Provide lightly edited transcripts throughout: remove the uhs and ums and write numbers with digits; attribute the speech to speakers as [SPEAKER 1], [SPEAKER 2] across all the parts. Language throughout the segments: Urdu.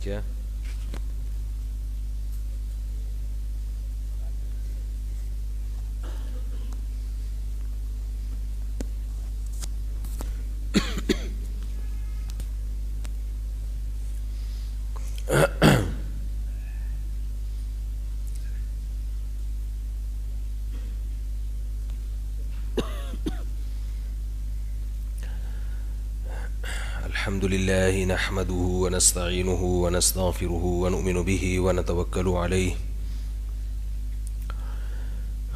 [SPEAKER 1] کیا الحمد لله نحمده ونستعينه ونستغفره ونؤمن به ونتوكل عليه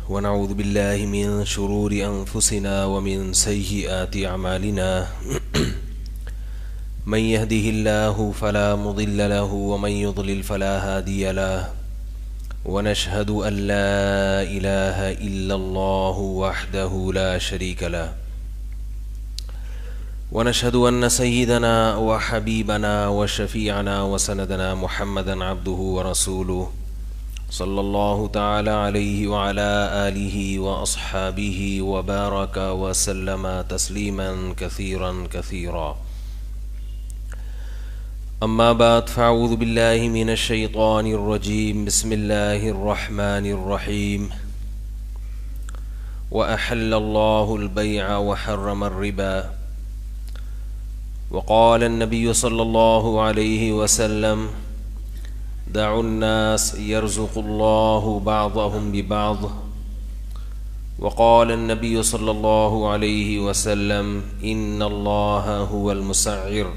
[SPEAKER 1] ونعوذ بالله من شرور أنفسنا ومن سيئات أعمالنا من يهده الله فلا مضل له ومن يضلل فلا هادي له ونشهد أن لا إله إلا الله وحده لا شريك له ونشهد أن سيدنا وحبيبنا وشفيعنا وسندنا محمدا عبده ورسوله صلى الله تعالى عليه وعلى آله وأصحابه وبارك وسلم تسليما كثيرا كثيرا. أما بعد فأعوذ بالله من الشيطان الرجيم. بسم الله الرحمن الرحيم. وأحل الله البيع وحرم الربا. وقال النبي صلى الله عليه وسلم دعوا الناس يرزق الله بعضهم ببعض. وقال النبي صلى الله عليه وسلم إن الله هو المسعر.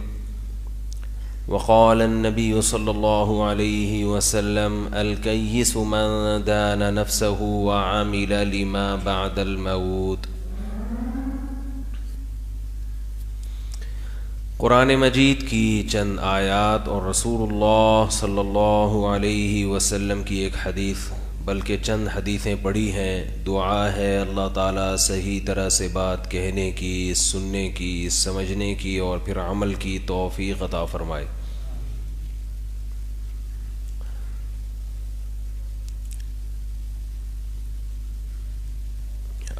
[SPEAKER 1] وقال النبي صلى الله عليه وسلم الكيس من دان نفسه وعمل لما بعد الموت. قرآن مجید کی چند آیات اور رسول اللہ صلی اللہ علیہ وسلم کی ایک حدیث بلکہ چند حدیثیں پڑھی ہیں. دعا ہے اللہ تعالیٰ صحیح طرح سے بات کہنے کی، سننے کی، سمجھنے کی اور پھر عمل کی توفیق عطا فرمائے.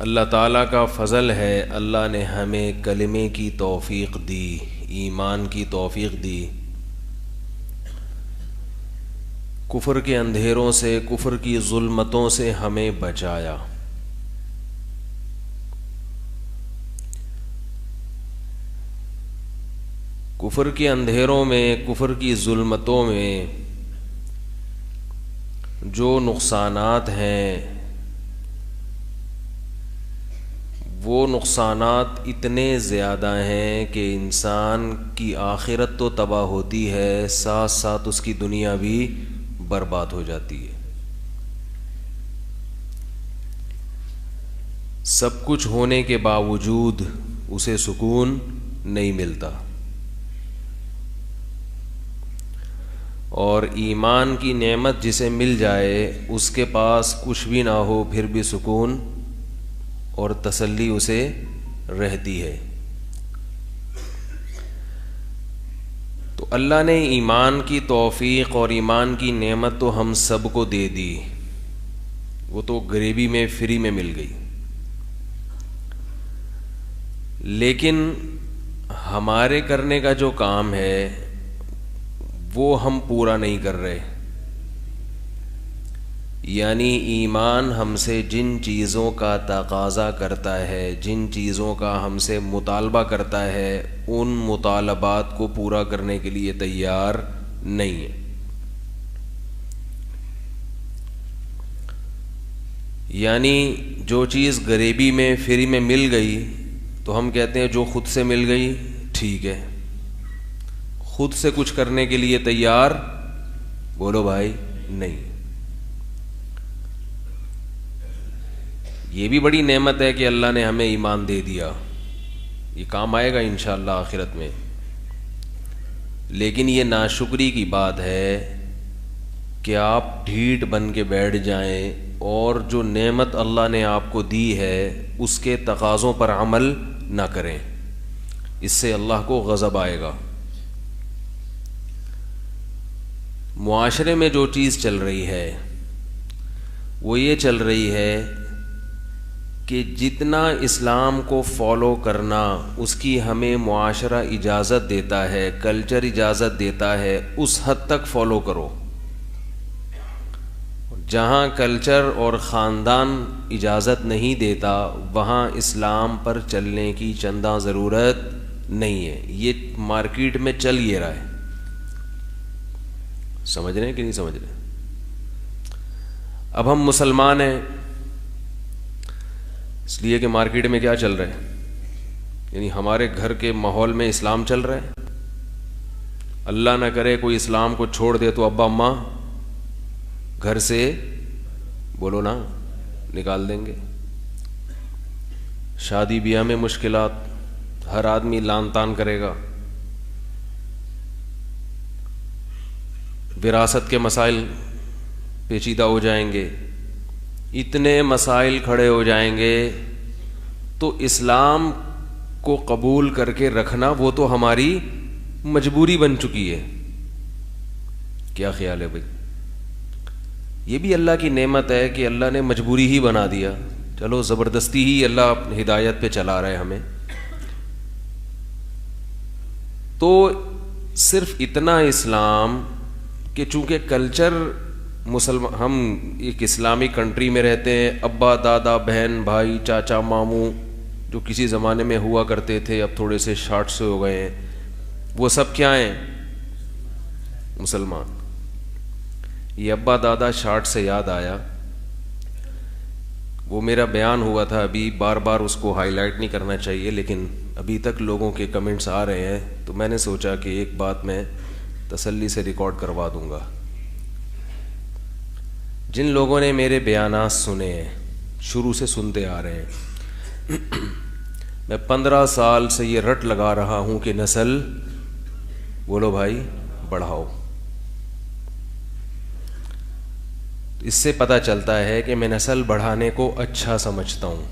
[SPEAKER 1] اللہ تعالیٰ کا فضل ہے، اللہ نے ہمیں کلمے کی توفیق دی، ایمان کی توفیق دی، کفر کے اندھیروں سے، کفر کی ظلمتوں سے ہمیں بچایا. کفر کے اندھیروں میں، کفر کی ظلمتوں میں جو نقصانات ہیں وہ نقصانات اتنے زیادہ ہیں کہ انسان کی آخرت تو تباہ ہوتی ہے، ساتھ ساتھ اس کی دنیا بھی برباد ہو جاتی ہے. سب کچھ ہونے کے باوجود اسے سکون نہیں ملتا، اور ایمان کی نعمت جسے مل جائے اس کے پاس کچھ بھی نہ ہو پھر بھی سکون اور تسلی اسے رہتی ہے. تو اللہ نے ایمان کی توفیق اور ایمان کی نعمت تو ہم سب کو دے دی، وہ تو غریبی میں فری میں مل گئی، لیکن ہمارے کرنے کا جو کام ہے وہ ہم پورا نہیں کر رہے. یعنی ایمان ہم سے جن چیزوں کا تقاضا کرتا ہے، جن چیزوں کا ہم سے مطالبہ کرتا ہے، ان مطالبات کو پورا کرنے کے لیے تیار نہیں ہے. یعنی جو چیز غریبی میں فری میں مل گئی تو ہم کہتے ہیں جو خود سے مل گئی ٹھیک ہے. خود سے کچھ کرنے کے لیے تیار بولو بھائی نہیں. یہ بھی بڑی نعمت ہے کہ اللہ نے ہمیں ایمان دے دیا، یہ کام آئے گا انشاءاللہ آخرت میں. لیکن یہ ناشکری کی بات ہے کہ آپ ڈھیٹ بن کے بیٹھ جائیں اور جو نعمت اللہ نے آپ کو دی ہے اس کے تقاضوں پر عمل نہ کریں. اس سے اللہ کو غضب آئے گا. معاشرے میں جو چیز چل رہی ہے وہ یہ چل رہی ہے کہ جتنا اسلام کو فالو کرنا اس کی ہمیں معاشرہ اجازت دیتا ہے، کلچر اجازت دیتا ہے، اس حد تک فالو کرو۔ جہاں کلچر اور خاندان اجازت نہیں دیتا وہاں اسلام پر چلنے کی چنداں ضرورت نہیں ہے۔ یہ مارکیٹ میں چل یہ رہا ہے، سمجھ رہے ہیں کہ نہیں سمجھ رہے؟ اب ہم مسلمان ہیں اس لیے کہ مارکیٹ میں کیا چل رہا ہے، یعنی ہمارے گھر کے ماحول میں اسلام چل رہا ہے۔ اللہ نہ کرے کوئی اسلام کو چھوڑ دے تو ابا اماں گھر سے بولو نا نکال دیں گے۔ شادی بیاہ میں مشکلات، ہر آدمی لان تان کرے گا، وراثت کے مسائل پیچیدہ ہو جائیں گے، اتنے مسائل کھڑے ہو جائیں گے، تو اسلام کو قبول کر کے رکھنا وہ تو ہماری مجبوری بن چکی ہے۔ کیا خیال ہے بھائی؟ یہ بھی اللہ کی نعمت ہے کہ اللہ نے مجبوری ہی بنا دیا، چلو زبردستی ہی اللہ ہدایت پہ چلا رہا ہے ہمیں۔ تو صرف اتنا اسلام کہ چونکہ کلچر ہم ایک اسلامی کنٹری میں رہتے ہیں، ابا دادا بہن بھائی چاچا ماموں جو کسی زمانے میں ہوا کرتے تھے اب تھوڑے سے شارٹ سے ہو گئے ہیں، وہ سب کیا ہیں؟ مسلمان۔ یہ ابا دادا شارٹ سے یاد آیا، وہ میرا بیان ہوا تھا ابھی، بار بار اس کو ہائی لائٹ نہیں کرنا چاہیے لیکن ابھی تک لوگوں کے کمنٹس آ رہے ہیں تو میں نے سوچا کہ ایک بات میں تسلی سے ریکارڈ کروا دوں گا۔ جن لوگوں نے میرے بیانات سنے ہیں، شروع سے سنتے آ رہے ہیں، میں 15 سال سے یہ رٹ لگا رہا ہوں کہ نسل بولو بھائی بڑھاؤ۔ اس سے پتہ چلتا ہے کہ میں نسل بڑھانے کو اچھا سمجھتا ہوں،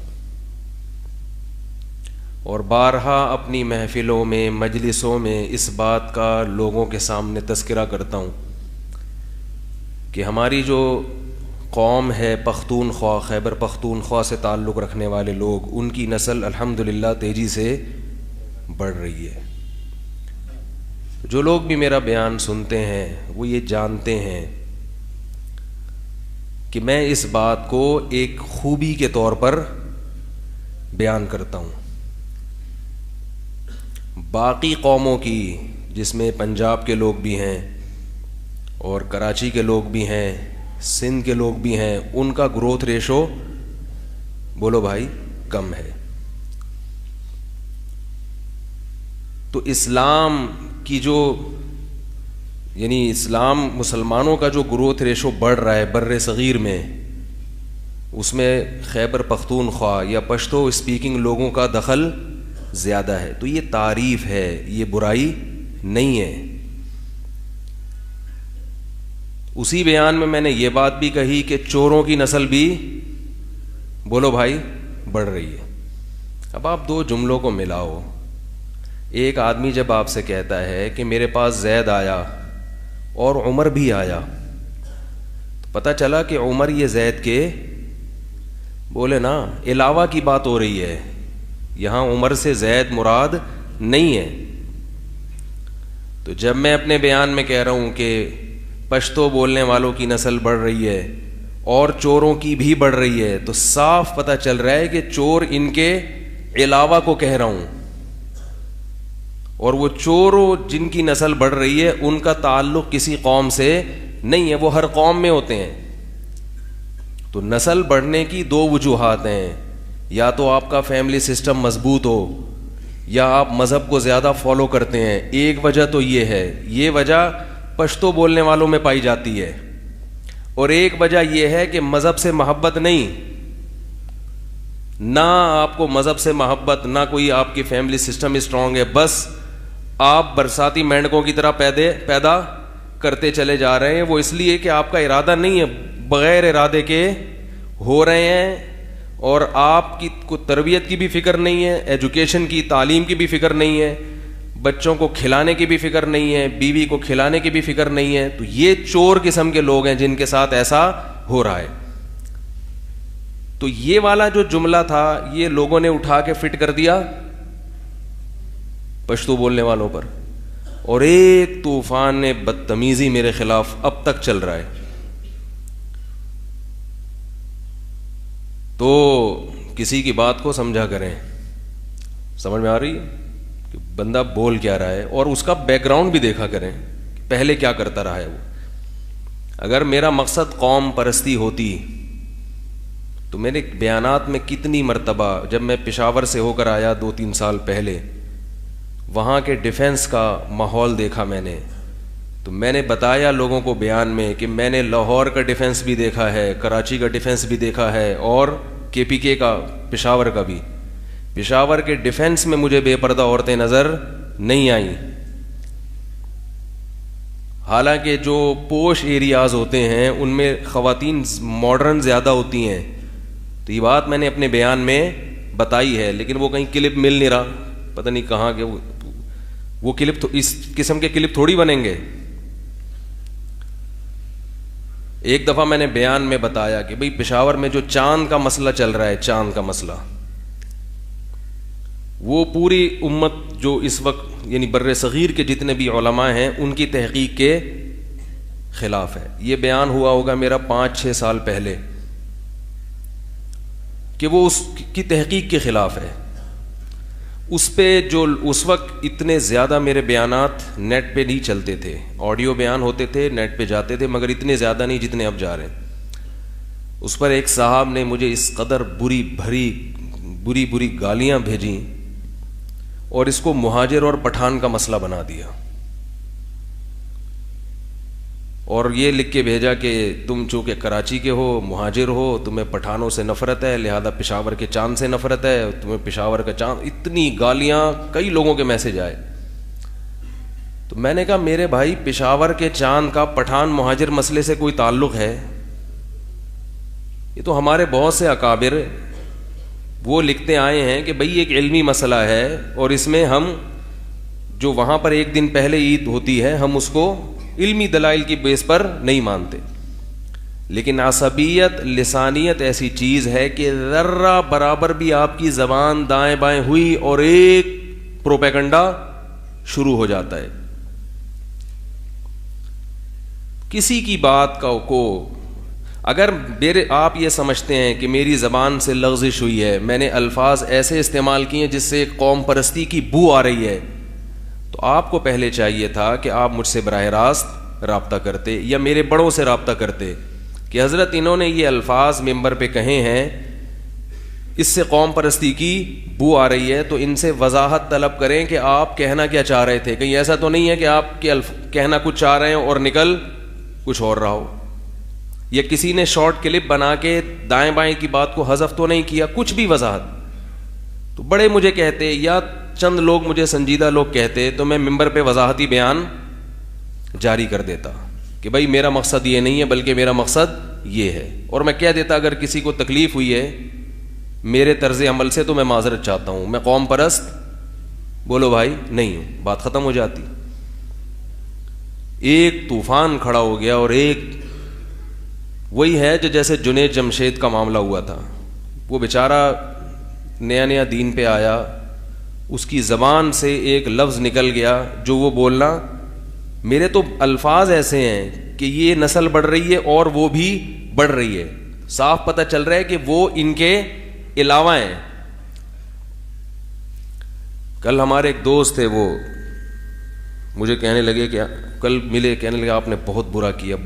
[SPEAKER 1] اور بارہا اپنی محفلوں میں مجلسوں میں اس بات کا لوگوں کے سامنے تذکرہ کرتا ہوں کہ ہماری جو قوم ہے پختونخوا، خیبر پختونخوا سے تعلق رکھنے والے لوگ، ان کی نسل الحمدللہ تیزی سے بڑھ رہی ہے۔ جو لوگ بھی میرا بیان سنتے ہیں وہ یہ جانتے ہیں کہ میں اس بات کو ایک خوبی کے طور پر بیان کرتا ہوں۔ باقی قوموں کی، جس میں پنجاب کے لوگ بھی ہیں اور کراچی کے لوگ بھی ہیں، سندھ کے لوگ بھی ہیں، ان کا گروتھ ریشو بولو بھائی کم ہے۔ تو اسلام کی جو یعنی اسلام مسلمانوں کا جو گروتھ ریشو بڑھ رہا ہے بر صغیر میں، اس میں خیبر پختونخوا یا پشتو اسپیکنگ لوگوں کا دخل زیادہ ہے۔ تو یہ تعریف ہے، یہ برائی نہیں ہے۔ اسی بیان میں میں نے یہ بات بھی کہی کہ چوروں کی نسل بھی بولو بھائی بڑھ رہی ہے۔ اب آپ دو جملوں کو ملاؤ، ایک آدمی جب آپ سے کہتا ہے کہ میرے پاس زید آیا اور عمر بھی آیا، تو پتہ چلا کہ عمر یہ زید کے بولے نا علاوہ کی بات ہو رہی ہے، یہاں عمر سے زید مراد نہیں ہے۔ تو جب میں اپنے بیان میں کہہ رہا ہوں کہ پشتو بولنے والوں کی نسل بڑھ رہی ہے اور چوروں کی بھی بڑھ رہی ہے، تو صاف پتہ چل رہا ہے کہ چور ان کے علاوہ کو کہہ رہا ہوں، اور وہ چوروں جن کی نسل بڑھ رہی ہے ان کا تعلق کسی قوم سے نہیں ہے، وہ ہر قوم میں ہوتے ہیں۔ تو نسل بڑھنے کی دو وجوہات ہیں، یا تو آپ کا فیملی سسٹم مضبوط ہو یا آپ مذہب کو زیادہ فالو کرتے ہیں۔ ایک وجہ تو یہ ہے، یہ وجہ پشتو بولنے والوں میں پائی جاتی ہے، اور ایک وجہ یہ ہے کہ مذہب سے محبت نہیں، نہ آپ کو مذہب سے محبت، نہ کوئی آپ کی فیملی سسٹم اسٹرانگ ہے، بس آپ برساتی مینڈکوں کی طرح پیدا کرتے چلے جا رہے ہیں۔ وہ اس لیے کہ آپ کا ارادہ نہیں ہے، بغیر ارادے کے ہو رہے ہیں، اور آپ کی تربیت کی بھی فکر نہیں ہے، ایجوکیشن کی، تعلیم کی بھی فکر نہیں ہے، بچوں کو کھلانے کی بھی فکر نہیں ہے، بیوی کو کھلانے کی بھی فکر نہیں ہے۔ تو یہ چور قسم کے لوگ ہیں جن کے ساتھ ایسا ہو رہا ہے۔ تو یہ والا جو جملہ تھا یہ لوگوں نے اٹھا کے فٹ کر دیا پشتو بولنے والوں پر, اور ایک طوفان نے بدتمیزی میرے خلاف اب تک چل رہا ہے. تو کسی کی بات کو سمجھا کریں, سمجھ میں آ رہی ہے کہ بندہ بول کیا رہا ہے, اور اس کا بیک گراؤنڈ بھی دیکھا کریں پہلے کیا کرتا رہا ہے وہ. اگر میرا مقصد قوم پرستی ہوتی تو میرے بیانات میں کتنی مرتبہ, جب میں پشاور سے ہو کر آیا 2-3 سال پہلے, وہاں کے ڈیفنس کا ماحول دیکھا میں نے, تو میں نے بتایا لوگوں کو بیان میں کہ میں نے لاہور کا ڈیفنس بھی دیکھا ہے, کراچی کا ڈیفنس بھی دیکھا ہے, اور KPK کا پشاور کا بھی. پشاور کے ڈیفنس میں مجھے بے پردہ عورتیں نظر نہیں آئیں, حالانکہ جو پوش ایریاز ہوتے ہیں ان میں خواتین ماڈرن زیادہ ہوتی ہیں. تو یہ بات میں نے اپنے بیان میں بتائی ہے, لیکن وہ کہیں کلپ مل نہیں رہا, پتہ نہیں کہاں کہ وہ کلپ, اس قسم کے کلپ تھوڑی بنیں گے. ایک دفعہ میں نے بیان میں بتایا کہ بھئی پشاور میں جو چاند کا مسئلہ چل رہا ہے, چاند کا مسئلہ, وہ پوری امت جو اس وقت یعنی بر صغیر کے جتنے بھی علماء ہیں ان کی تحقیق کے خلاف ہے. یہ بیان ہوا ہوگا میرا 5-6 سال پہلے کہ وہ اس کی تحقیق کے خلاف ہے. اس پہ جو اس وقت اتنے زیادہ میرے بیانات نیٹ پہ نہیں چلتے تھے, آڈیو بیان ہوتے تھے نیٹ پہ جاتے تھے, مگر اتنے زیادہ نہیں جتنے اب جا رہے ہیں. اس پر ایک صاحب نے مجھے اس قدر بری گالیاں بھیجیں اور اس کو مہاجر اور پٹھان کا مسئلہ بنا دیا, اور یہ لکھ کے بھیجا کہ تم چونکہ کراچی کے ہو, مہاجر ہو, تمہیں پٹھانوں سے نفرت ہے, لہذا پشاور کے چاند سے نفرت ہے, تمہیں پشاور کا چاند. اتنی گالیاں, کئی لوگوں کے میسج آئے. تو میں نے کہا میرے بھائی پشاور کے چاند کا پٹھان مہاجر مسئلے سے کوئی تعلق ہے؟ یہ تو ہمارے بہت سے اکابر وہ لکھتے آئے ہیں کہ بھئی ایک علمی مسئلہ ہے, اور اس میں ہم جو وہاں پر ایک دن پہلے عید ہوتی ہے ہم اس کو علمی دلائل کی بیس پر نہیں مانتے. لیکن عصبیت, لسانیت ایسی چیز ہے کہ ذرہ برابر بھی آپ کی زبان دائیں بائیں ہوئی اور ایک پروپیگنڈا شروع ہو جاتا ہے. کسی کی بات کو اگر آپ یہ سمجھتے ہیں کہ میری زبان سے لغزش ہوئی ہے, میں نے الفاظ ایسے استعمال کیے جس سے قوم پرستی کی بو آ رہی ہے, تو آپ کو پہلے چاہیے تھا کہ آپ مجھ سے براہ راست رابطہ کرتے یا میرے بڑوں سے رابطہ کرتے کہ حضرت انہوں نے یہ الفاظ ممبر پہ کہے ہیں, اس سے قوم پرستی کی بو آ رہی ہے, تو ان سے وضاحت طلب کریں کہ آپ کہنا کیا چاہ رہے تھے. کہیں ایسا تو نہیں ہے کہ آپ کے کہنا کچھ چاہ رہے ہیں اور نکل کچھ اور رہا ہو, یا کسی نے شارٹ کلپ بنا کے دائیں بائیں کی بات کو حذف تو نہیں کیا, کچھ بھی وضاحت. تو بڑے مجھے کہتے یا چند لوگ مجھے سنجیدہ لوگ کہتے تو میں ممبر پہ وضاحتی بیان جاری کر دیتا کہ بھائی میرا مقصد یہ نہیں ہے بلکہ میرا مقصد یہ ہے, اور میں کہہ دیتا اگر کسی کو تکلیف ہوئی ہے میرے طرز عمل سے تو میں معذرت چاہتا ہوں, میں قوم پرست بولو بھائی نہیں ہوں, بات ختم ہو جاتی. ایک طوفان کھڑا ہو گیا, اور ایک وہی ہے جو جیسے جنید جمشید کا معاملہ ہوا تھا. وہ بیچارہ نیا دین پہ آیا, اس کی زبان سے ایک لفظ نکل گیا جو وہ بولنا, میرے تو الفاظ ایسے ہیں کہ یہ نسل بڑھ رہی ہے اور وہ بھی بڑھ رہی ہے, صاف پتہ چل رہا ہے کہ وہ ان کے علاوہ ہیں. کل ہمارے ایک دوست تھے, وہ مجھے کہنے لگے کہ کل ملے, کہنے لگے آپ نے بہت برا کیا,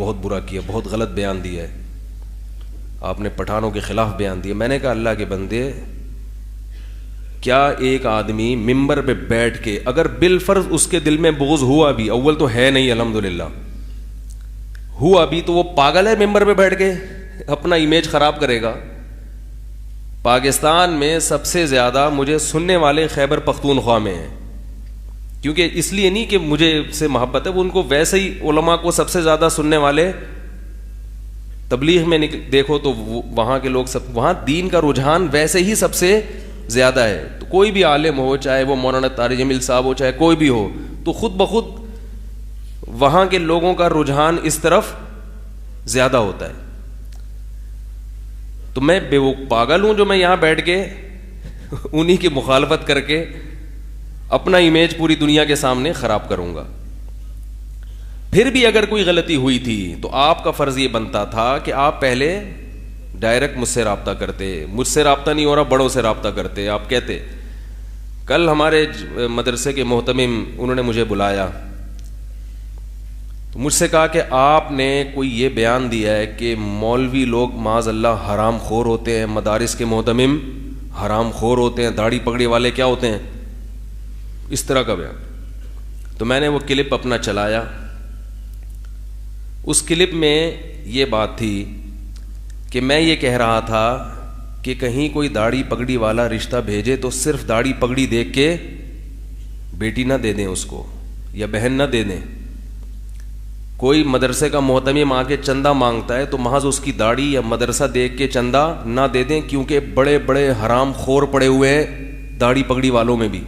[SPEAKER 1] بہت غلط بیان دیا ہے, آپ نے پٹھانوں کے خلاف بیان دیا. میں نے کہا اللہ کے بندے, کیا ایک آدمی ممبر پہ بیٹھ کے اگر بالفرض اس کے دل میں بغض ہوا بھی, اول تو ہے نہیں الحمدللہ, ہوا بھی, تو وہ پاگل ہے ممبر پہ بیٹھ کے اپنا امیج خراب کرے گا. پاکستان میں سب سے زیادہ مجھے سننے والے خیبر پختونخوا میں ہیں, کیونکہ اس لیے نہیں کہ مجھے سے محبت ہے, وہ ان کو ویسے ہی علماء کو سب سے زیادہ سننے والے تبلیغ میں دیکھو تو وہاں کے لوگ سب, وہاں دین کا رجحان ویسے ہی سب سے زیادہ ہے. تو کوئی بھی عالم ہو, چاہے وہ مولانا طارق جمیل صاحب ہو, چاہے کوئی بھی ہو, تو خود بخود وہاں کے لوگوں کا رجحان اس طرف زیادہ ہوتا ہے. تو میں پاگل ہوں جو میں یہاں بیٹھ کے انہی کی مخالفت کر کے اپنا امیج پوری دنیا کے سامنے خراب کروں گا. پھر بھی اگر کوئی غلطی ہوئی تھی تو آپ کا فرض یہ بنتا تھا کہ آپ پہلے ڈائریکٹ مجھ سے رابطہ کرتے. مجھ سے رابطہ نہیں ہو رہا, بڑوں سے رابطہ کرتے. آپ کہتے کل ہمارے مدرسے کے محتمم انہوں نے مجھے بلایا تو مجھ سے کہا کہ آپ نے کوئی یہ بیان دیا ہے کہ مولوی لوگ معاذ اللہ حرام خور ہوتے ہیں, مدارس کے محتمم حرام خور ہوتے ہیں, داڑھی پگڑی والے کیا ہوتے ہیں, اس طرح کا بیان. تو میں نے وہ کلپ اپنا چلایا. اس کلپ میں یہ بات تھی کہ میں یہ کہہ رہا تھا کہ کہیں کوئی داڑھی پگڑی والا رشتہ بھیجے تو صرف داڑھی پگڑی دیکھ کے بیٹی نہ دے دیں اس کو, یا بہن نہ دے دیں. کوئی مدرسے کا محتمم آ کے چندہ مانگتا ہے تو محض اس کی داڑھی یا مدرسہ دیکھ کے چندہ نہ دے دیں, کیونکہ بڑے بڑے حرام خور پڑے ہوئے ہیں داڑھی پگڑی والوں میں بھی.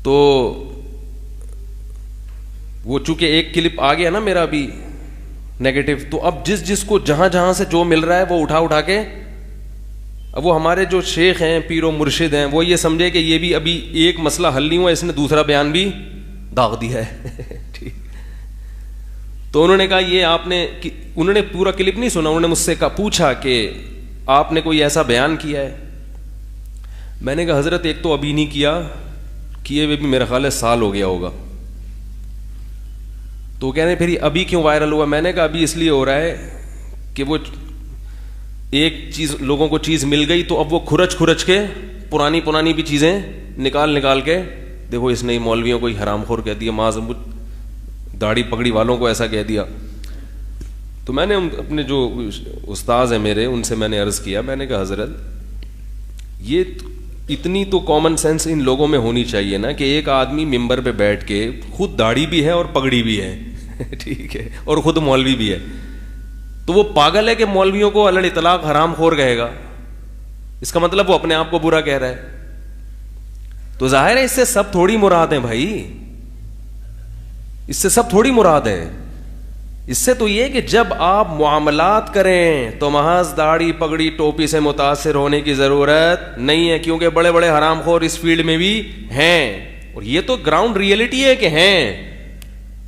[SPEAKER 1] تو وہ چونکہ ایک کلپ آ گیا نا میرا بھی نیگیٹو, تو اب جس کو جہاں جہاں سے جو مل رہا ہے وہ اٹھا کے, اب وہ ہمارے جو شیخ ہیں پیر و مرشد ہیں وہ یہ سمجھے کہ یہ بھی ابھی ایک مسئلہ حل نہیں ہوا, اس نے دوسرا بیان بھی داغ دیا ہے. ٹھیک. تو انہوں نے کہا یہ آپ نے, انہوں نے پورا کلپ نہیں سنا, انہوں نے مجھ سے پوچھا کہ آپ نے کوئی ایسا بیان کیا ہے. میں نے کہا حضرت ایک تو ابھی نہیں کیے ہوئے بھی میرا خیال ہے سال ہو گیا ہوگا. تو کہہ رہے پھر ابھی کیوں وائرل ہوا؟ میں نے کہا ابھی اس لیے ہو رہا ہے کہ وہ ایک چیز لوگوں کو چیز مل گئی تو اب وہ کھرچ کے پرانی بھی چیزیں نکال کے دیکھو اس نے مولویوں کو حرام خور کہہ دیا, معذ داڑھی پگڑی والوں کو ایسا کہہ دیا. تو میں نے اپنے جو استاذ ہیں میرے ان سے میں نے عرض کیا, میں نے کہا حضرت یہ اتنی تو کامن سینس ان لوگوں میں ہونی چاہیے نا کہ ایک آدمی ممبر پہ بیٹھ کے خود داڑھی بھی ہے اور پگڑی بھی ہے, ٹھیک ہے, اور خود مولوی بھی ہے, تو وہ پاگل ہے کہ مولویوں کو الڑ اطلاق حرام خور کہے گا؟ اس کا مطلب وہ اپنے آپ کو برا کہہ رہا ہے. تو ظاہر ہے اس سے سب تھوڑی مراد ہیں بھائی, اس سے سب تھوڑی مراد ہیں. اس سے تو یہ کہ جب آپ معاملات کریں تو محض داڑھی پگڑی ٹوپی سے متاثر ہونے کی ضرورت نہیں ہے, کیونکہ بڑے بڑے حرام خور اس فیلڈ میں بھی ہیں, اور یہ تو گراؤنڈ ریئلٹی ہے کہ ہیں.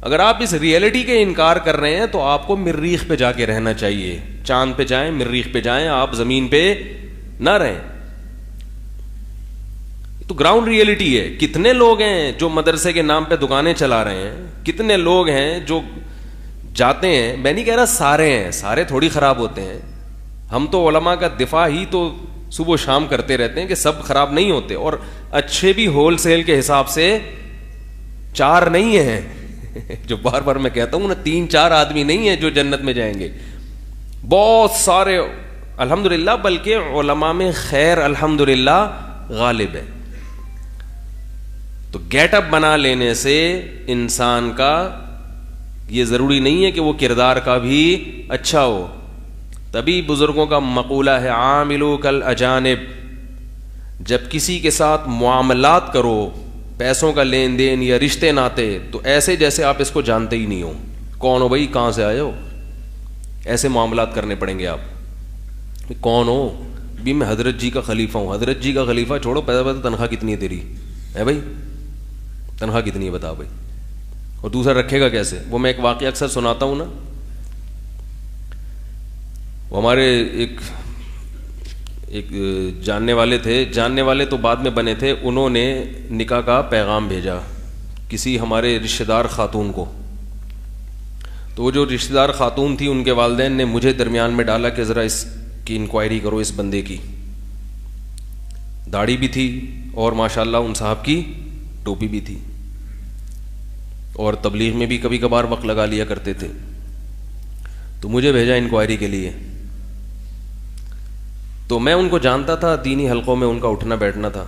[SPEAKER 1] اگر آپ اس ریئلٹی کے انکار کر رہے ہیں تو آپ کو مریخ پہ جا کے رہنا چاہیے. چاند پہ جائیں, مریخ پہ جائیں, آپ زمین پہ نہ رہیں. تو گراؤنڈ ریئلٹی ہے. کتنے لوگ ہیں جو مدرسے کے نام پہ دکانیں چلا رہے ہیں, کتنے لوگ ہیں جو جاتے ہیں. میں نہیں کہہ رہا سارے ہیں, سارے تھوڑی خراب ہوتے ہیں. ہم تو علماء کا دفاع ہی تو صبح و شام کرتے رہتے ہیں کہ سب خراب نہیں ہوتے, اور اچھے بھی ہول سیل کے حساب سے 4 نہیں ہیں جو بار بار میں کہتا ہوں نا, 3-4 آدمی نہیں ہیں جو جنت میں جائیں گے, بہت سارے الحمدللہ. بلکہ علماء میں خیر الحمدللہ غالب ہے. تو گیٹ اپ بنا لینے سے انسان کا یہ ضروری نہیں ہے کہ وہ کردار کا بھی اچھا ہو. تبھی بزرگوں کا مقولہ ہے عاملو کل اجانب, جب کسی کے ساتھ معاملات کرو, پیسوں کا لین دین یا رشتے ناتے, تو ایسے جیسے آپ اس کو جانتے ہی نہیں ہو. کون ہو بھائی, کہاں سے آئے ہو, ایسے معاملات کرنے پڑیں گے آپ. کون ہو بھی, میں حضرت جی کا خلیفہ ہوں. حضرت جی کا خلیفہ چھوڑو, پہلے تنخواہ کتنی ہے تیری ہے بھائی, تنخواہ کتنی ہے بتا بھائی, اور دوسرا رکھے گا کیسے. وہ میں ایک واقعہ اکثر سناتا ہوں نا, وہ ہمارے ایک جاننے والے تو بعد میں بنے تھے, انہوں نے نکاح کا پیغام بھیجا کسی ہمارے رشتہ دار خاتون کو. تو وہ جو رشتہ دار خاتون تھی ان کے والدین نے مجھے درمیان میں ڈالا کہ ذرا اس کی انکوائری کرو, اس بندے کی. داڑھی بھی تھی اور ماشاءاللہ ان صاحب کی ٹوپی بھی تھی, اور تبلیغ میں بھی کبھی کبھار وقت لگا لیا کرتے تھے. تو مجھے بھیجا انکوائری کے لیے. تو میں ان کو جانتا تھا, دینی حلقوں میں ان کا اٹھنا بیٹھنا تھا.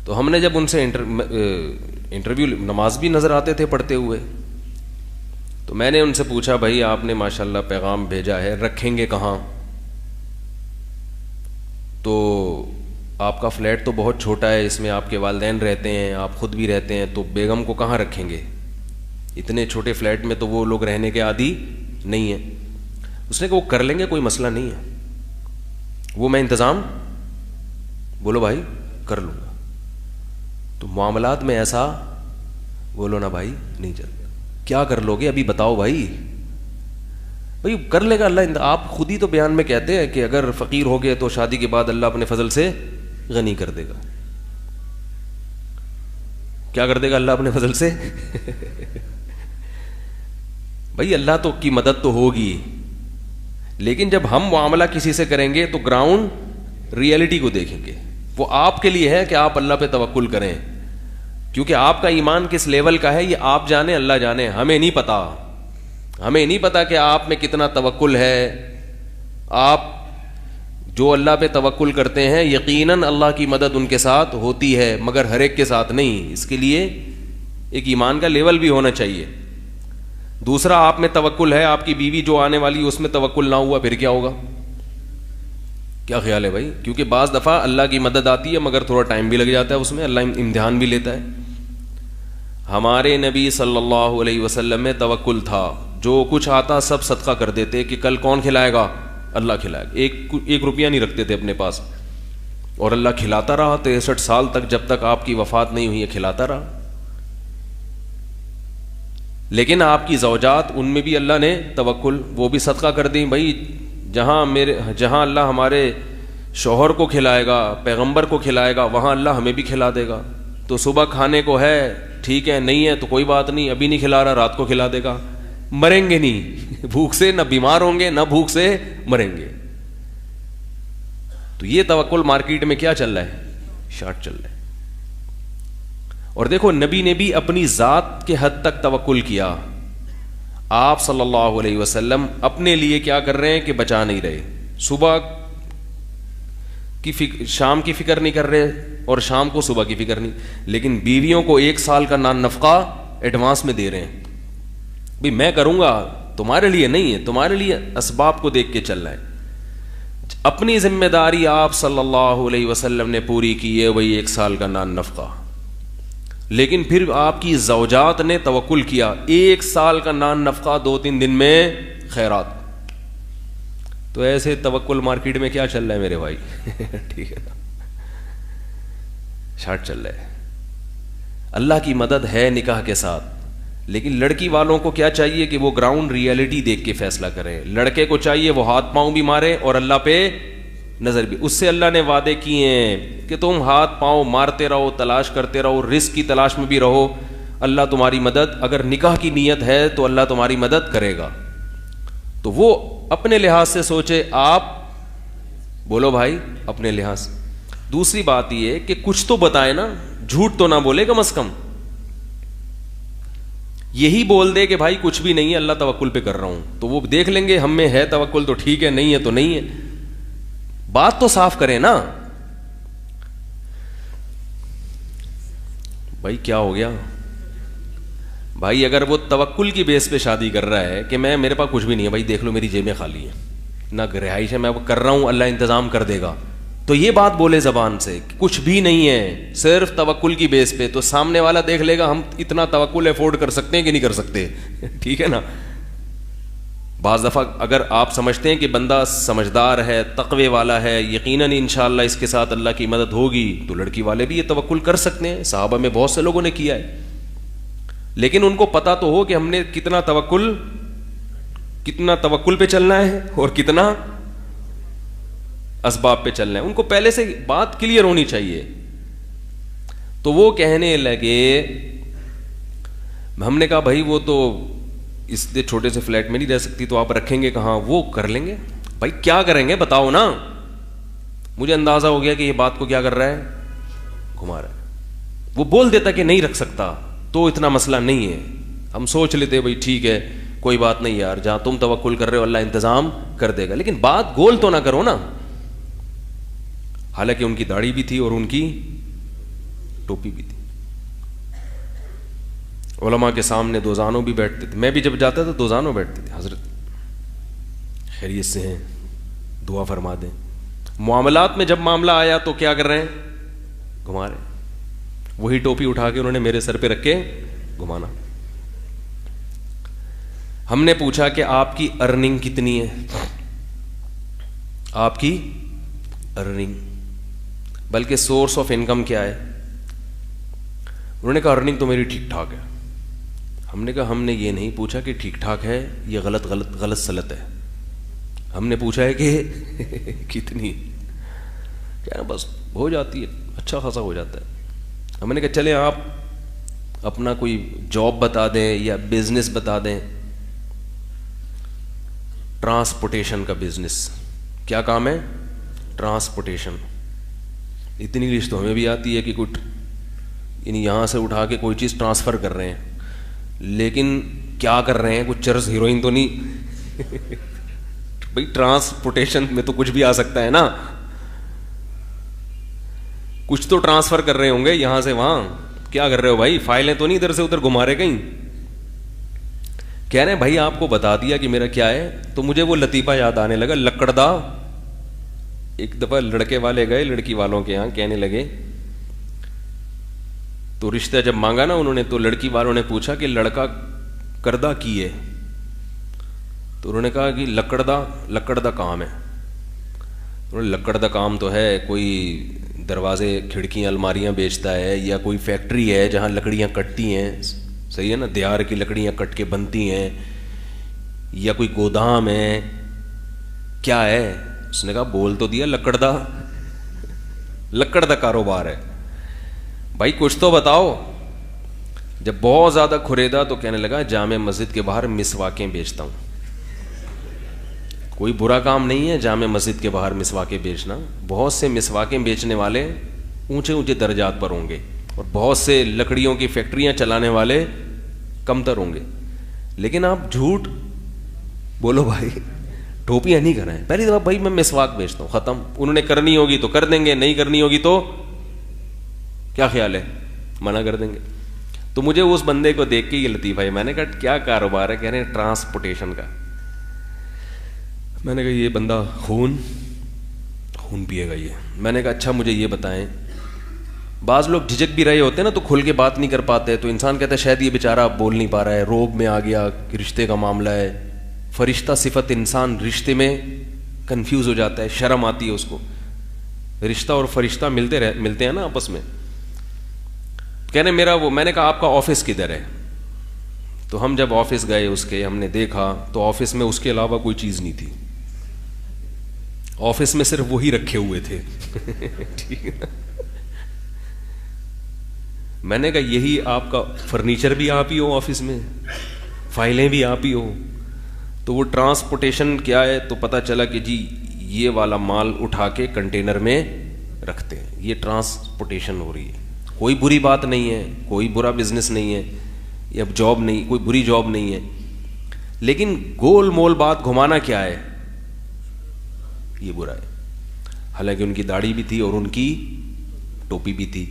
[SPEAKER 1] تو ہم نے جب ان سے انٹرویو, نماز بھی نظر آتے تھے پڑھتے ہوئے, تو میں نے ان سے پوچھا بھائی آپ نے ماشاءاللہ پیغام بھیجا ہے, رکھیں گے کہاں؟ تو آپ کا فلیٹ تو بہت چھوٹا ہے, اس میں آپ کے والدین رہتے ہیں, آپ خود بھی رہتے ہیں, تو بیگم کو کہاں رکھیں گے؟ اتنے چھوٹے فلیٹ میں تو وہ لوگ رہنے کے عادی نہیں ہے. اس نے کہا وہ کر لیں گے, کوئی مسئلہ نہیں ہے, وہ میں انتظام بولو بھائی کر لوں گا. تو معاملات میں ایسا بولو نا بھائی نہیں چلتا. کیا کر لو گے ابھی بتاؤ بھائی کر لے گا اللہ. آپ خود ہی تو بیان میں کہتے ہیں کہ اگر فقیر ہو گئے تو شادی کے بعد اللہ اپنے فضل سے غنی کر دے گا. کیا کر دے گا اللہ اپنے فضل سے؟ بھائی اللہ تو کی مدد تو ہوگی, لیکن جب ہم معاملہ کسی سے کریں گے تو گراؤنڈ ریئلٹی کو دیکھیں گے. وہ آپ کے لیے ہے کہ آپ اللہ پہ توکل کریں, کیونکہ آپ کا ایمان کس لیول کا ہے یہ آپ جانیں, اللہ جانے, ہمیں نہیں پتا. ہمیں نہیں پتا کہ آپ میں کتنا توکل ہے. آپ جو اللہ پہ توکل کرتے ہیں یقیناً اللہ کی مدد ان کے ساتھ ہوتی ہے, مگر ہر ایک کے ساتھ نہیں. اس کے لیے ایک ایمان کا لیول بھی ہونا چاہیے. دوسرا, آپ میں توکل ہے, آپ کی بیوی جو آنے والی اس میں توکل نہ ہوا, پھر کیا ہوگا؟ کیا خیال ہے بھائی؟ کیونکہ بعض دفعہ اللہ کی مدد آتی ہے مگر تھوڑا ٹائم بھی لگ جاتا ہے, اس میں اللہ امتحان بھی لیتا ہے. ہمارے نبی صلی اللہ علیہ وسلم میں توکل تھا, جو کچھ آتا سب صدقہ کر دیتے کہ کل کون کھلائے گا؟ اللہ کھلائے گا. ایک روپیہ نہیں رکھتے تھے اپنے پاس, اور اللہ کھلاتا رہا 63 سال تک, جب تک آپ کی وفات نہیں ہوئی ہے کھلاتا رہا. لیکن آپ کی زوجات ان میں بھی اللہ نے توکل, وہ بھی صدقہ کر دیں. بھائی جہاں اللہ ہمارے شوہر کو کھلائے گا, پیغمبر کو کھلائے گا, وہاں اللہ ہمیں بھی کھلا دے گا. تو صبح کھانے کو ہے ٹھیک ہے, نہیں ہے تو کوئی بات نہیں, ابھی نہیں کھلا رہا رات کو کھلا دے گا. مریں گے نہیں بھوک سے, نہ بیمار ہوں گے, نہ بھوک سے مریں گے. تو یہ توکل مارکیٹ میں کیا چل رہا ہے؟ شارٹ چل رہا ہے. اور دیکھو نبی نے بھی اپنی ذات کے حد تک توکل کیا. آپ صلی اللہ علیہ وسلم اپنے لیے کیا کر رہے ہیں کہ بچا نہیں رہے, صبح کی شام کی فکر نہیں کر رہے اور شام کو صبح کی فکر نہیں, لیکن بیویوں کو 1 سال کا نان نفقہ ایڈوانس میں دے رہے ہیں. بھئی میں کروں گا, تمہارے لیے نہیں ہے, تمہارے لیے اسباب کو دیکھ کے چل رہا ہے. اپنی ذمہ داری آپ صلی اللہ علیہ وسلم نے پوری کی ہے, وہی 1 سال کا نان نفقہ. لیکن پھر آپ کی زوجات نے توکل کیا, 1 سال کا نان نفقہ 2-3 دن میں خیرات. تو ایسے توکل مارکیٹ میں کیا چل رہا ہے میرے بھائی؟ ٹھیک ہے نا, شارٹ چل رہا ہے. اللہ کی مدد ہے نکاح کے ساتھ, لیکن لڑکی والوں کو کیا چاہیے کہ وہ گراؤنڈ ریئلٹی دیکھ کے فیصلہ کریں. لڑکے کو چاہیے وہ ہاتھ پاؤں بھی مارے اور اللہ پہ نظر بھی. اس سے اللہ نے وعدے کیے ہیں کہ تم ہاتھ پاؤں مارتے رہو, تلاش کرتے رہو, رزق کی تلاش میں بھی رہو, اللہ تمہاری مدد, اگر نکاح کی نیت ہے تو اللہ تمہاری مدد کرے گا. تو وہ اپنے لحاظ سے سوچے, آپ بولو بھائی اپنے لحاظ سے. دوسری بات یہ کہ کچھ تو بتائے نا, جھوٹ تو نہ بولے کم از کم. یہی بول دے کہ بھائی کچھ بھی نہیں ہے, اللہ توکل پہ کر رہا ہوں, تو وہ دیکھ لیں گے ہم میں ہے توکل تو ٹھیک ہے, نہیں ہے تو نہیں ہے. بات تو صاف کریں نا. بھائی کیا ہو گیا بھائی؟ اگر وہ توکل کی بیس پہ شادی کر رہا ہے کہ میرے پاس کچھ بھی نہیں ہے, بھائی دیکھ لو میری جیبیں خالی ہیں, نہ رہائش ہے, میں وہ کر رہا ہوں, اللہ انتظام کر دے گا, تو یہ بات بولے زبان سے کچھ بھی نہیں ہے, صرف توکل کی بیس پہ, تو سامنے والا دیکھ لے گا ہم اتنا توکل افورڈ کر سکتے ہیں کہ نہیں کر سکتے. ٹھیک ہے نا. بعض دفعہ اگر آپ سمجھتے ہیں کہ بندہ سمجھدار ہے, تقوی والا ہے, یقیناً انشاءاللہ اس کے ساتھ اللہ کی مدد ہوگی, تو لڑکی والے بھی یہ توکل کر سکتے ہیں. صحابہ میں بہت سے لوگوں نے کیا ہے, لیکن ان کو پتا تو ہو کہ ہم نے کتنا توکل پہ چلنا ہے اور کتنا اسباب پہ چلنا ہے. ان کو پہلے سے بات کلیئر ہونی چاہیے. تو وہ کہنے لگے, ہم نے کہا بھائی وہ تو اس چھوٹے سے فلیٹ میں نہیں رہ سکتی, تو آپ رکھیں گے کہاں؟ وہ کر لیں گے. بھائی کیا کریں گے بتاؤ نا. مجھے اندازہ ہو گیا کہ یہ بات کو کیا کر رہا ہے, گھما رہا ہے. وہ بول دیتا کہ نہیں رکھ سکتا تو اتنا مسئلہ نہیں ہے, ہم سوچ لیتے بھائی ٹھیک ہے کوئی بات نہیں یار, جہاں تم توکل کر رہے ہو اللہ انتظام کر دے گا. لیکن بات گول تو نہ کرو نا. حالانکہ ان کی داڑھی بھی تھی اور ان کی ٹوپی بھی تھی. علماء کے سامنے دوزانوں بھی بیٹھتے تھے, میں بھی جب جاتا تھا دوزانوں بیٹھتے تھے, حضرت خیریت سے ہیں, دعا فرما دیں. معاملات میں جب معاملہ آیا تو کیا کر رہے ہیں, گھما رہے ہیں. وہی ٹوپی اٹھا کے انہوں نے میرے سر پہ رکھ کے گھمانا. ہم نے پوچھا کہ آپ کی ارننگ کتنی ہے، آپ کی ارننگ بلکہ سورس آف انکم کیا ہے؟ انہوں نے کہا ارننگ تو میری ٹھیک ٹھاک ہے. ہم نے کہا ہم نے یہ نہیں پوچھا کہ ٹھیک ٹھاک ہے، یہ غلط سلط ہے. ہم نے پوچھا ہے کہ کتنی، کیا بس ہو جاتی ہے، اچھا خاصا ہو جاتا ہے. ہم نے کہا چلیں آپ اپنا کوئی جاب بتا دیں یا بزنس بتا دیں. ٹرانسپورٹیشن کا بزنس. کیا کام ہے؟ ٹرانسپورٹیشن. اتنی انگلش تو ہمیں بھی آتی ہے کہ کچھ یعنی یہاں سے اٹھا کے کوئی چیز ٹرانسفر کر رہے ہیں، لیکن کیا کر رہے ہیں؟ کچھ چرس ہیروئن تو نہیں بھائی ٹرانسپورٹیشن میں تو کچھ بھی آ سکتا ہے نا، کچھ تو ٹرانسفر کر رہے ہوں گے یہاں سے وہاں. کیا کر رہے ہو بھائی؟ فائلیں تو نہیں ادھر سے ادھر گھما رہے کہیں؟ کہہ رہے ہیں بھائی آپ کو بتا دیا کہ میرا کیا ہے. تو مجھے وہ لطیفہ یاد آنے لگا، لکڑدا. ایک دفعہ لڑکے والے گئے لڑکی والوں کے یہاں، کہنے لگے تو رشتہ جب مانگا نا انہوں نے، تو لڑکی والوں نے پوچھا کہ لڑکا کردہ کی ہے؟ تو انہوں نے کہا کہ لکڑدا کام ہے. لکڑدا کام تو ہے، کوئی دروازے کھڑکیاں الماریاں بیچتا ہے، یا کوئی فیکٹری ہے جہاں لکڑیاں کٹتی ہیں، صحیح ہے نا، دیار کی لکڑیاں کٹ کے بنتی ہیں، یا کوئی گودام ہے. کیا ہے؟ اس نے کہا بول تو دیا لکڑدا کاروبار ہے. بھائی کچھ تو بتاؤ. جب بہت زیادہ کھریدا تو کہنے لگا جامع مسجد کے باہر مسواکیں بیچتا ہوں. کوئی برا کام نہیں ہے جامع مسجد کے باہر مسواکیں بیچنا. بہت سے مسواکیں بیچنے والے اونچے اونچے درجات پر ہوں گے، اور بہت سے لکڑیوں کی فیکٹریاں چلانے والے کمتر ہوں گے. لیکن آپ جھوٹ بولو بھائی، ٹوپیاں نہیں کریں. پہلی دفعہ بھائی میں مسواک بیچتا ہوں، ختم. انہوں نے کرنی ہوگی تو کر دیں گے، نہیں کرنی ہوگی تو کیا خیال ہے؟ منع کر دیں گے. تو مجھے اس بندے کو دیکھ کے یہ لطیفہ ہے. میں نے کہا کیا کاروبار ہے؟ کہہ رہے ہیں ٹرانسپورٹیشن کا. میں نے کہا یہ بندہ خون پیے گا یہ. میں نے کہا اچھا مجھے یہ بتائیں، بعض لوگ جھجک بھی رہے ہوتے ہیں نا تو کھل کے بات نہیں کر پاتے، تو انسان کہتا ہے شاید یہ بیچارہ بول نہیں پا رہا ہے، روب میں آ گیا کہ رشتے کا معاملہ ہے. فرشتہ صفت انسان رشتے میں کنفیوز ہو جاتا ہے، شرم آتی ہے اس کو. رشتہ اور فرشتہ ملتے ہیں نا آپس میں. کہنے میرا وہ، میں نے کہا آپ کا آفس کدھر ہے؟ تو ہم جب آفس گئے اس کے، ہم نے دیکھا تو آفس میں اس کے علاوہ کوئی چیز نہیں تھی. آفس میں صرف وہی رکھے ہوئے تھے. ٹھیک ہے. میں نے کہا یہی آپ کا فرنیچر بھی آپ ہی ہو آفس میں، فائلیں بھی آپ ہی ہو. تو وہ ٹرانسپورٹیشن کیا ہے؟ تو پتہ چلا کہ جی یہ والا مال اٹھا کے کنٹینر میں رکھتے ہیں، یہ ٹرانسپورٹیشن ہو رہی ہے. کوئی بری بات نہیں ہے، کوئی برا بزنس نہیں ہے، یا جاب نہیں، کوئی بری جاب نہیں ہے. لیکن گول مول بات گھمانا کیا ہے؟ یہ برا ہے. حالانکہ ان کی داڑھی بھی تھی اور ان کی ٹوپی بھی تھی.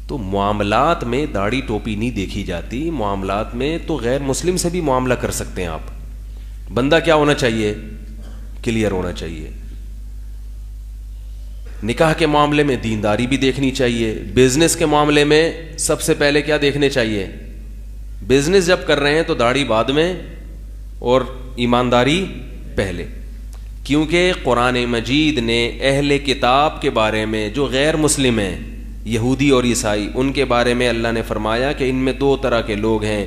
[SPEAKER 1] تو معاملات میں داڑھی ٹوپی نہیں دیکھی جاتی. معاملات میں تو غیر مسلم سے بھی معاملہ کر سکتے ہیں آپ. بندہ کیا ہونا چاہیے؟ کلیئر ہونا چاہیے. نکاح کے معاملے میں دینداری بھی دیکھنی چاہیے. بزنس کے معاملے میں سب سے پہلے کیا دیکھنے چاہیے؟ بزنس جب کر رہے ہیں تو داڑھی بعد میں اور ایمانداری پہلے. کیونکہ قرآن مجید نے اہل کتاب کے بارے میں جو غیر مسلم ہیں، یہودی اور عیسائی، ان کے بارے میں اللہ نے فرمایا کہ ان میں دو طرح کے لوگ ہیں.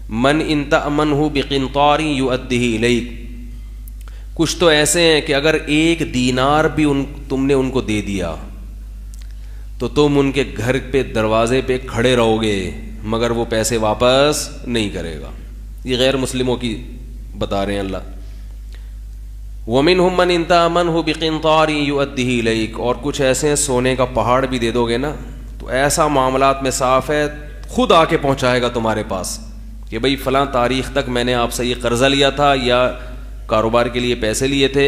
[SPEAKER 1] من ان تأمنہ بقنطار یؤدہ الیک. کچھ تو ایسے ہیں کہ اگر 1 دینار بھی تم نے ان کو دے دیا تو تم ان کے گھر پہ دروازے پہ کھڑے رہو گے مگر وہ پیسے واپس نہیں کرے گا. یہ غیر مسلموں کی بتا رہے ہیں اللہ. وَمِنْهُمْ مَنْ إِنْ تَأْمَنْهُ بِقِنْطَارٍ يُؤَدِّهِ إِلَيْكَ. اور کچھ ایسے ہیں سونے کا پہاڑ بھی دے دو گے نا تو ایسا معاملات میں صاف ہے خود آ کے پہنچائے گا تمہارے پاس کہ بھئی فلاں تاریخ تک میں نے آپ سے یہ قرضہ لیا تھا یا کاروبار کے لیے پیسے لیے تھے،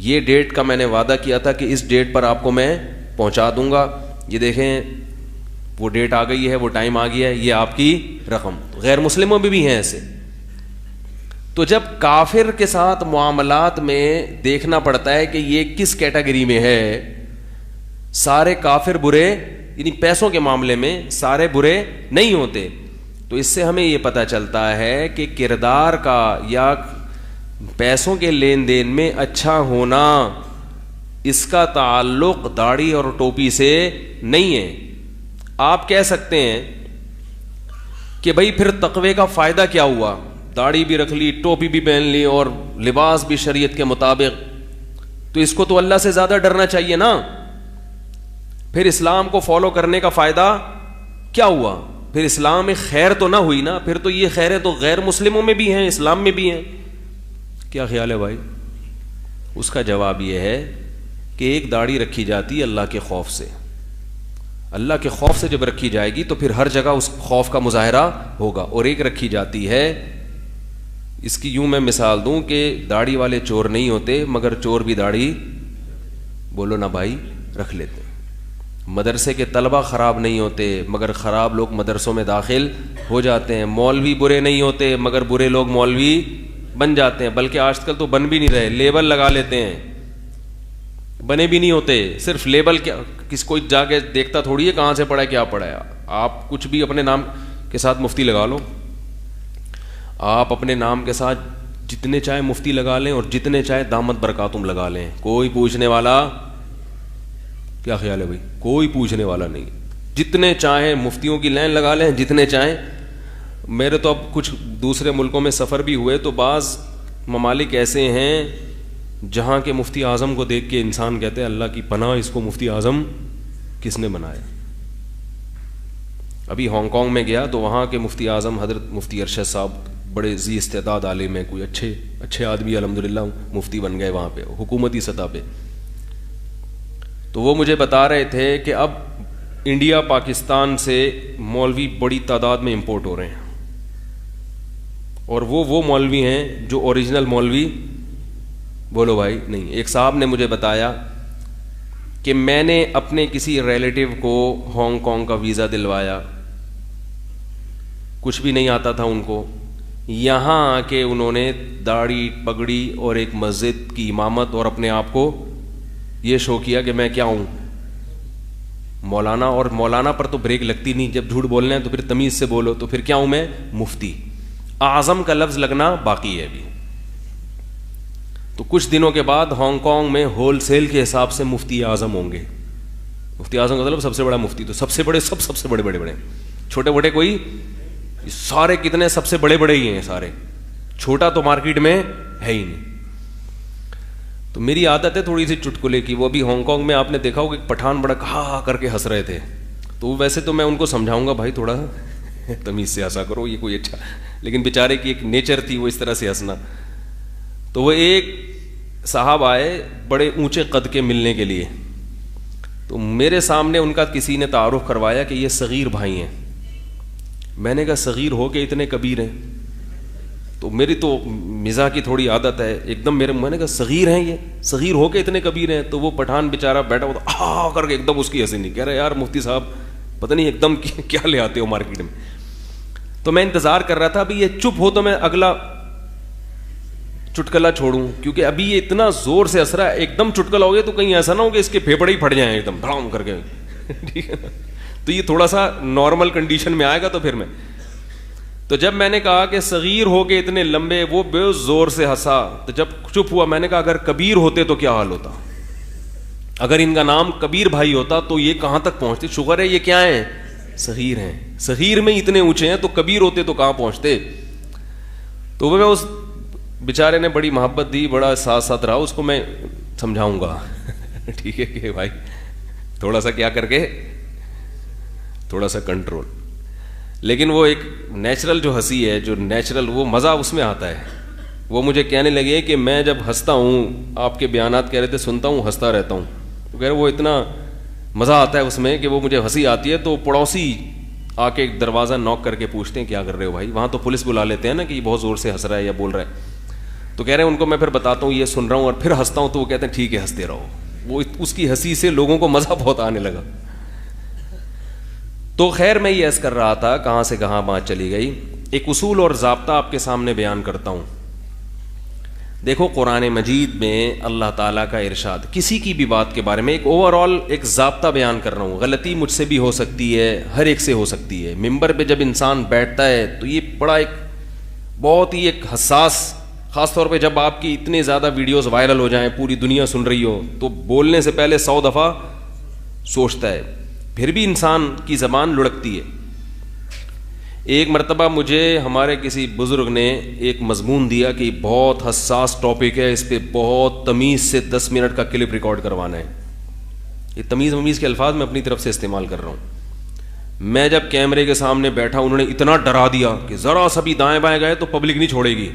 [SPEAKER 1] یہ ڈیٹ کا میں نے وعدہ کیا تھا کہ اس ڈیٹ پر آپ کو میں پہنچا دوں گا. یہ دیکھیں وہ ڈیٹ آ گئی ہے، وہ ٹائم آ گیا ہے، یہ آپ کی رقم. غیر مسلموں میں بھی ہیں ایسے. تو جب کافر کے ساتھ معاملات میں دیکھنا پڑتا ہے کہ یہ کس کیٹیگری میں ہے. سارے کافر برے، یعنی پیسوں کے معاملے میں سارے برے نہیں ہوتے. تو اس سے ہمیں یہ پتہ چلتا ہے کہ کردار کا یا پیسوں کے لین دین میں اچھا ہونا اس کا تعلق داڑھی اور ٹوپی سے نہیں ہے. آپ کہہ سکتے ہیں کہ بھائی پھر تقوی کا فائدہ کیا ہوا, داڑھی بھی رکھ لی, ٹوپی بھی پہن لی اور لباس بھی شریعت کے مطابق, تو اس کو تو اللہ سے زیادہ ڈرنا چاہیے نا. پھر اسلام کو فالو کرنے کا فائدہ کیا ہوا؟ پھر اسلام میں خیر تو نہ ہوئی نا, پھر تو یہ خیریں تو غیر مسلموں میں بھی ہیں, اسلام میں بھی ہیں. کیا خیال ہے بھائی؟ اس کا جواب یہ ہے کہ ایک داڑھی رکھی جاتی ہے اللہ کے خوف سے. اللہ کے خوف سے جب رکھی جائے گی تو پھر ہر جگہ اس خوف کا مظاہرہ ہوگا. اور ایک رکھی جاتی ہے, اس کی یوں میں مثال دوں کہ داڑھی والے چور نہیں ہوتے مگر چور بھی داڑھی, بولو نا بھائی, رکھ لیتے. مدرسے کے طلبہ خراب نہیں ہوتے مگر خراب لوگ مدرسوں میں داخل ہو جاتے ہیں. مولوی برے نہیں ہوتے مگر برے لوگ مولوی بن جاتے ہیں. بلکہ آج کل تو بن بھی نہیں رہے, لیبل لگا لیتے ہیں, بنے بھی نہیں ہوتے, صرف لیبل. کیا کس کوئی جا کے دیکھتا تھوڑی ہے کہاں سے پڑھا ہے کیا پڑھا ہے. آپ کچھ بھی اپنے نام کے ساتھ مفتی لگا لو, آپ اپنے نام کے ساتھ جتنے چاہے مفتی لگا لیں اور جتنے چاہے دامت برکاتم لگا لیں, کوئی پوچھنے والا, کیا خیال ہے بھائی, کوئی پوچھنے والا نہیں. جتنے چاہیں مفتیوں کی لائن لگا لیں, جتنے چاہیں. میرے تو اب کچھ دوسرے ملکوں میں سفر بھی ہوئے تو بعض ممالک ایسے ہیں جہاں کے مفتی اعظم کو دیکھ کے انسان کہتے ہیں اللہ کی پناہ, اس کو مفتی اعظم کس نے بنایا. ابھی ہانگ کانگ میں گیا تو وہاں کے مفتی اعظم حضرت مفتی ارشد صاحب بڑے ذی استعداد عالم ہیں, کوئی اچھے آدمی الحمدللہ مفتی بن گئے وہاں پہ حکومتی سطح پہ. تو وہ مجھے بتا رہے تھے کہ اب انڈیا پاکستان سے مولوی بڑی تعداد میں امپورٹ ہو رہے ہیں, اور وہ مولوی ہیں جو اوریجنل مولوی, بولو بھائی, نہیں. ایک صاحب نے مجھے بتایا کہ میں نے اپنے کسی ریلیٹیو کو ہانگ کانگ کا ویزا دلوایا, کچھ بھی نہیں آتا تھا ان کو. یہاں آ کے انہوں نے داڑھی پگڑی اور ایک مسجد کی امامت اور اپنے آپ کو یہ شو کیا کہ میں کیا ہوں, مولانا. اور مولانا پر تو بریک لگتی نہیں, جب جھوٹ بولنا ہے تو پھر تمیز سے بولو. تو پھر کیا ہوں میں, مفتی. اعظم کا لفظ لگنا باقی ہے ابھی. تو کچھ دنوں کے بعد ہانگ کانگ میں ہول سیل کے حساب سے مفتی اعظم ہوں گے. مفتی اعظم کا مطلب سب سے بڑا مفتی. تو سب سے بڑے, سب سے بڑے, چھوٹے بڑے کوئی, سارے کتنے سب سے بڑے ہی ہیں سارے, چھوٹا تو مارکیٹ میں ہے ہی نہیں. تو میری عادت ہے تھوڑی سی چٹکلے کی. وہ ابھی ہانگ کانگ میں آپ نے دیکھا ہوگا کہ پٹھان بڑا کہا کر کے ہنس رہے تھے. تو ویسے تو میں ان کو سمجھاؤں گا بھائی تھوڑا تمیز سے ہنسا کرو, یہ کوئی اچھا, لیکن بیچارے کی ایک نیچر تھی وہ اس طرح سے ہنسنا. تو وہ ایک صاحب آئے بڑے اونچے قد کے ملنے کے لیے. تو میرے سامنے ان کا کسی نے تعارف کروایا کہ یہ صغیر بھائی ہیں. میں نے کہا صغیر ہو کے اتنے کبیر ہیں؟ تو میری تو مزاح کی تھوڑی عادت ہے, ایک دم میں نے کہا صغیر ہیں یہ, صغیر ہو کے اتنے کبیر ہیں؟ تو وہ پٹھان بیچارہ بیٹھا ہوا تھا کر کے ایک دم اس کی ہنسی نہیں, کہہ رہا یار مفتی صاحب پتہ نہیں ایک دم کیا لے آتے ہو مارکیٹ میں. تو میں انتظار کر رہا تھا ابھی یہ چپ ہو تو میں اگلا چٹکلا چھوڑوں, کیونکہ ابھی یہ اتنا زور سے ہنس رہا ہے, ایک دم چٹکلا ہو گیا تو کہیں ایسا نہ ہو کہ اس کے پھیپڑے ہی پھٹ جائیں ایک دم دھڑام کر کے, ٹھیک ہے نا. تو یہ تھوڑا سا نارمل کنڈیشن میں آئے گا. تو پھر تو جب میں نے کہا کہ صغیر ہو کے اتنے لمبے, وہ بے زور سے ہنسا. تو جب چپ ہوا میں نے کہا اگر کبیر ہوتے تو کیا حال ہوتا, اگر ان کا نام کبیر بھائی ہوتا تو یہ کہاں تک پہنچتے. شکر ہے یہ کیا ہیں, صغیر ہیں. صغیر میں اتنے اونچے ہیں تو کبیر ہوتے تو کہاں پہنچتے. تو وہ اس بیچارے نے بڑی محبت دی, بڑا ساتھ رہا, اس کو میں سمجھاؤں گا ٹھیک ہے کہ بھائی تھوڑا سا کیا کر کے, تھوڑا سا کنٹرول. لیکن وہ ایک نیچرل جو ہنسی ہے, جو نیچرل وہ مزہ اس میں آتا ہے. وہ مجھے کہنے لگے کہ میں جب ہنستا ہوں, آپ کے بیانات کہہ رہے تھے سنتا ہوں ہنستا رہتا ہوں. تو کہہ رہے وہ اتنا مزہ آتا ہے اس میں کہ وہ مجھے ہنسی آتی ہے. تو پڑوسی آ کے دروازہ نوک کر کے پوچھتے ہیں کیا کر رہے ہو بھائی. وہاں تو پولیس بلا لیتے ہیں نا کہ یہ بہت زور سے ہنس رہا ہے یا بول رہا ہے. تو کہہ رہے ہیں ان کو میں پھر بتاتا ہوں یہ سن رہا ہوں اور پھر ہنستا ہوں. تو وہ کہتے ہیں ٹھیک ہے ہنستے رہو. وہ اس کی ہنسی سے لوگوں کو مزہ بہت آنے لگا. تو خیر میں یہ عرض کر رہا تھا, کہاں سے کہاں بات چلی گئی. ایک اصول اور ضابطہ آپ کے سامنے بیان کرتا ہوں. دیکھو قرآن مجید میں اللہ تعالیٰ کا ارشاد کسی کی بھی بات کے بارے میں ایک اوور آل ایک ضابطہ بیان کر رہا ہوں. غلطی مجھ سے بھی ہو سکتی ہے, ہر ایک سے ہو سکتی ہے. ممبر پہ جب انسان بیٹھتا ہے تو یہ بڑا ایک بہت ہی ایک حساس, خاص طور پہ جب آپ کی اتنے زیادہ ویڈیوز وائرل ہو جائیں, پوری دنیا سن رہی ہو, تو بولنے سے پہلے 100 دفعہ سوچتا ہے. پھر بھی انسان کی زبان لڑکتی ہے. ایک مرتبہ مجھے ہمارے کسی بزرگ نے ایک مضمون دیا کہ بہت حساس ٹاپک ہے, اس پہ بہت تمیز سے 10 منٹ کا کلپ ریکارڈ کروانا ہے. یہ تمیز کے الفاظ میں اپنی طرف سے استعمال کر رہا ہوں. میں جب کیمرے کے سامنے بیٹھا, انہوں نے اتنا ڈرا دیا کہ ذرا سا بھی دائیں بائیں گئے تو پبلک نہیں چھوڑے گی,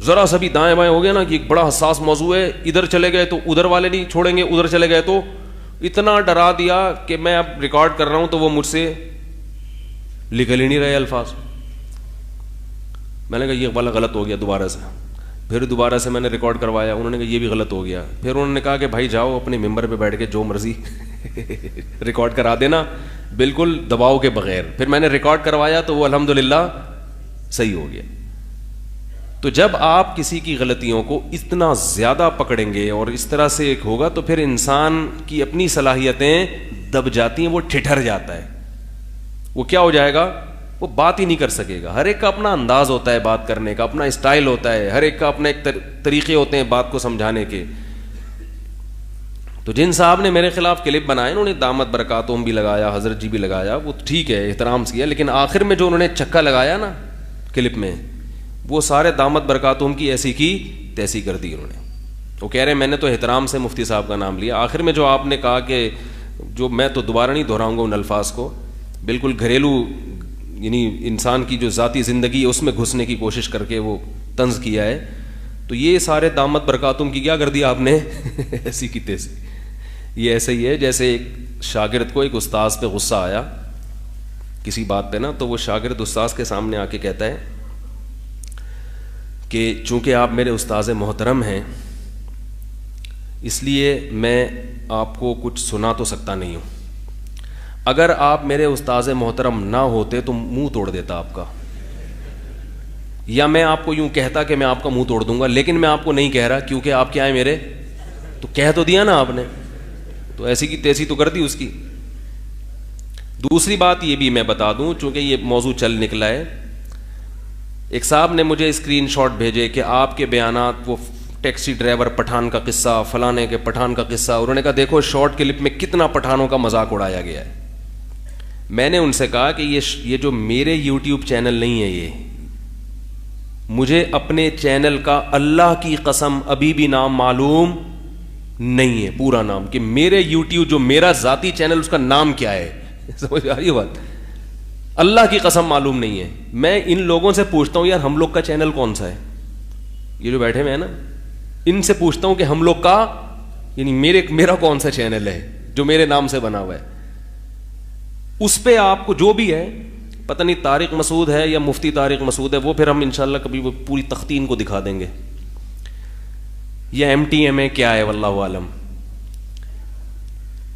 [SPEAKER 1] ذرا سا بھی دائیں بائیں ہو گیا نا کہ ایک بڑا حساس موضوع ہے, ادھر چلے گئے تو ادھر والے نہیں چھوڑیں گے, ادھر چلے گئے تو, اتنا ڈرا دیا کہ میں اب ریکارڈ کر رہا ہوں تو وہ مجھ سے نکل ہی نہیں رہے الفاظ. میں نے کہا یہ والا غلط ہو گیا, دوبارہ سے. پھر دوبارہ سے میں نے ریکارڈ کروایا, انہوں نے کہا یہ بھی غلط ہو گیا. پھر انہوں نے کہا کہ بھائی جاؤ اپنے ممبر پہ بیٹھ کے جو مرضی ریکارڈ کرا دینا, بالکل دباؤ کے بغیر. پھر میں نے ریکارڈ کروایا تو وہ الحمدللہ صحیح ہو گیا. تو جب آپ کسی کی غلطیوں کو اتنا زیادہ پکڑیں گے اور اس طرح سے ایک ہوگا تو پھر انسان کی اپنی صلاحیتیں دب جاتی ہیں, وہ ٹھٹر جاتا ہے. وہ کیا ہو جائے گا, وہ بات ہی نہیں کر سکے گا. ہر ایک کا اپنا انداز ہوتا ہے بات کرنے کا, اپنا اسٹائل ہوتا ہے, ہر ایک کا اپنے ایک طریقے ہوتے ہیں بات کو سمجھانے کے. تو جن صاحب نے میرے خلاف کلپ بنائے, انہوں نے دامت برکاتہم بھی لگایا, حضرت جی بھی لگایا, وہ ٹھیک ہے, احترام سے کیا, لیکن آخر میں جو انہوں نے چکا لگایا نا کلپ میں, وہ سارے دامت برکاتہم کی ایسی کی تیسی کر دی انہوں نے. وہ کہہ رہے ہیں میں نے تو احترام سے مفتی صاحب کا نام لیا, آخر میں جو آپ نے کہا کہ جو میں تو دوبارہ نہیں دہراؤں گا ان الفاظ کو, بالکل گھریلو یعنی انسان کی جو ذاتی زندگی ہے اس میں گھسنے کی کوشش کر کے وہ طنز کیا ہے. تو یہ سارے دامت برکاتہم کی کیا کر دیا آپ نے ایسی کی تیسی. یہ ایسے ہی ہے جیسے ایک شاگرد کو ایک استاذ پہ غصہ آیا کسی بات پہ نا, تو وہ شاگرد استاذ کے سامنے آ کے کہتا ہے کہ چونکہ آپ میرے استاذ محترم ہیں اس لیے میں آپ کو کچھ سنا تو سکتا نہیں ہوں, اگر آپ میرے استاذ محترم نہ ہوتے تو منہ توڑ دیتا آپ کا, یا میں آپ کو یوں کہتا کہ میں آپ کا منہ توڑ دوں گا, لیکن میں آپ کو نہیں کہہ رہا کیونکہ آپ کیا ہے میرے, تو کہہ تو دیا نا آپ نے, تو ایسی کی تیسی تو کر دی اس کی. دوسری بات یہ بھی میں بتا دوں چونکہ یہ موضوع چل نکلا ہے, ایک صاحب نے مجھے اسکرین شاٹ بھیجے کہ آپ کے بیانات, وہ ٹیکسی ڈرائیور پٹھان کا قصہ, فلانے کے پٹھان کا قصہ, انہوں نے کہا دیکھو شارٹ کلپ میں کتنا پٹھانوں کا مذاق اڑایا گیا ہے. میں نے ان سے کہا کہ یہ جو میرے یوٹیوب چینل نہیں ہے, یہ مجھے اپنے چینل کا اللہ کی قسم ابھی بھی نام معلوم نہیں ہے, پورا نام, کہ میرے یوٹیوب جو میرا ذاتی چینل اس کا نام کیا ہے. سمجھ آ رہی بات, اللہ کی قسم معلوم نہیں ہے. میں ان لوگوں سے پوچھتا ہوں یار ہم لوگ کا چینل کون سا ہے, یہ جو بیٹھے ہوئے ہیں نا, ان سے پوچھتا ہوں کہ ہم لوگ کا یعنی میرا کون سا چینل ہے جو میرے نام سے بنا ہوا ہے. اس پہ آپ کو جو بھی ہے, پتہ نہیں طارق مسعود ہے یا مفتی طارق مسعود ہے, وہ پھر ہم انشاءاللہ کبھی وہ پوری تختین کو دکھا دیں گے, یا ایم ٹی ایم ہے کیا ہے واللہ عالم.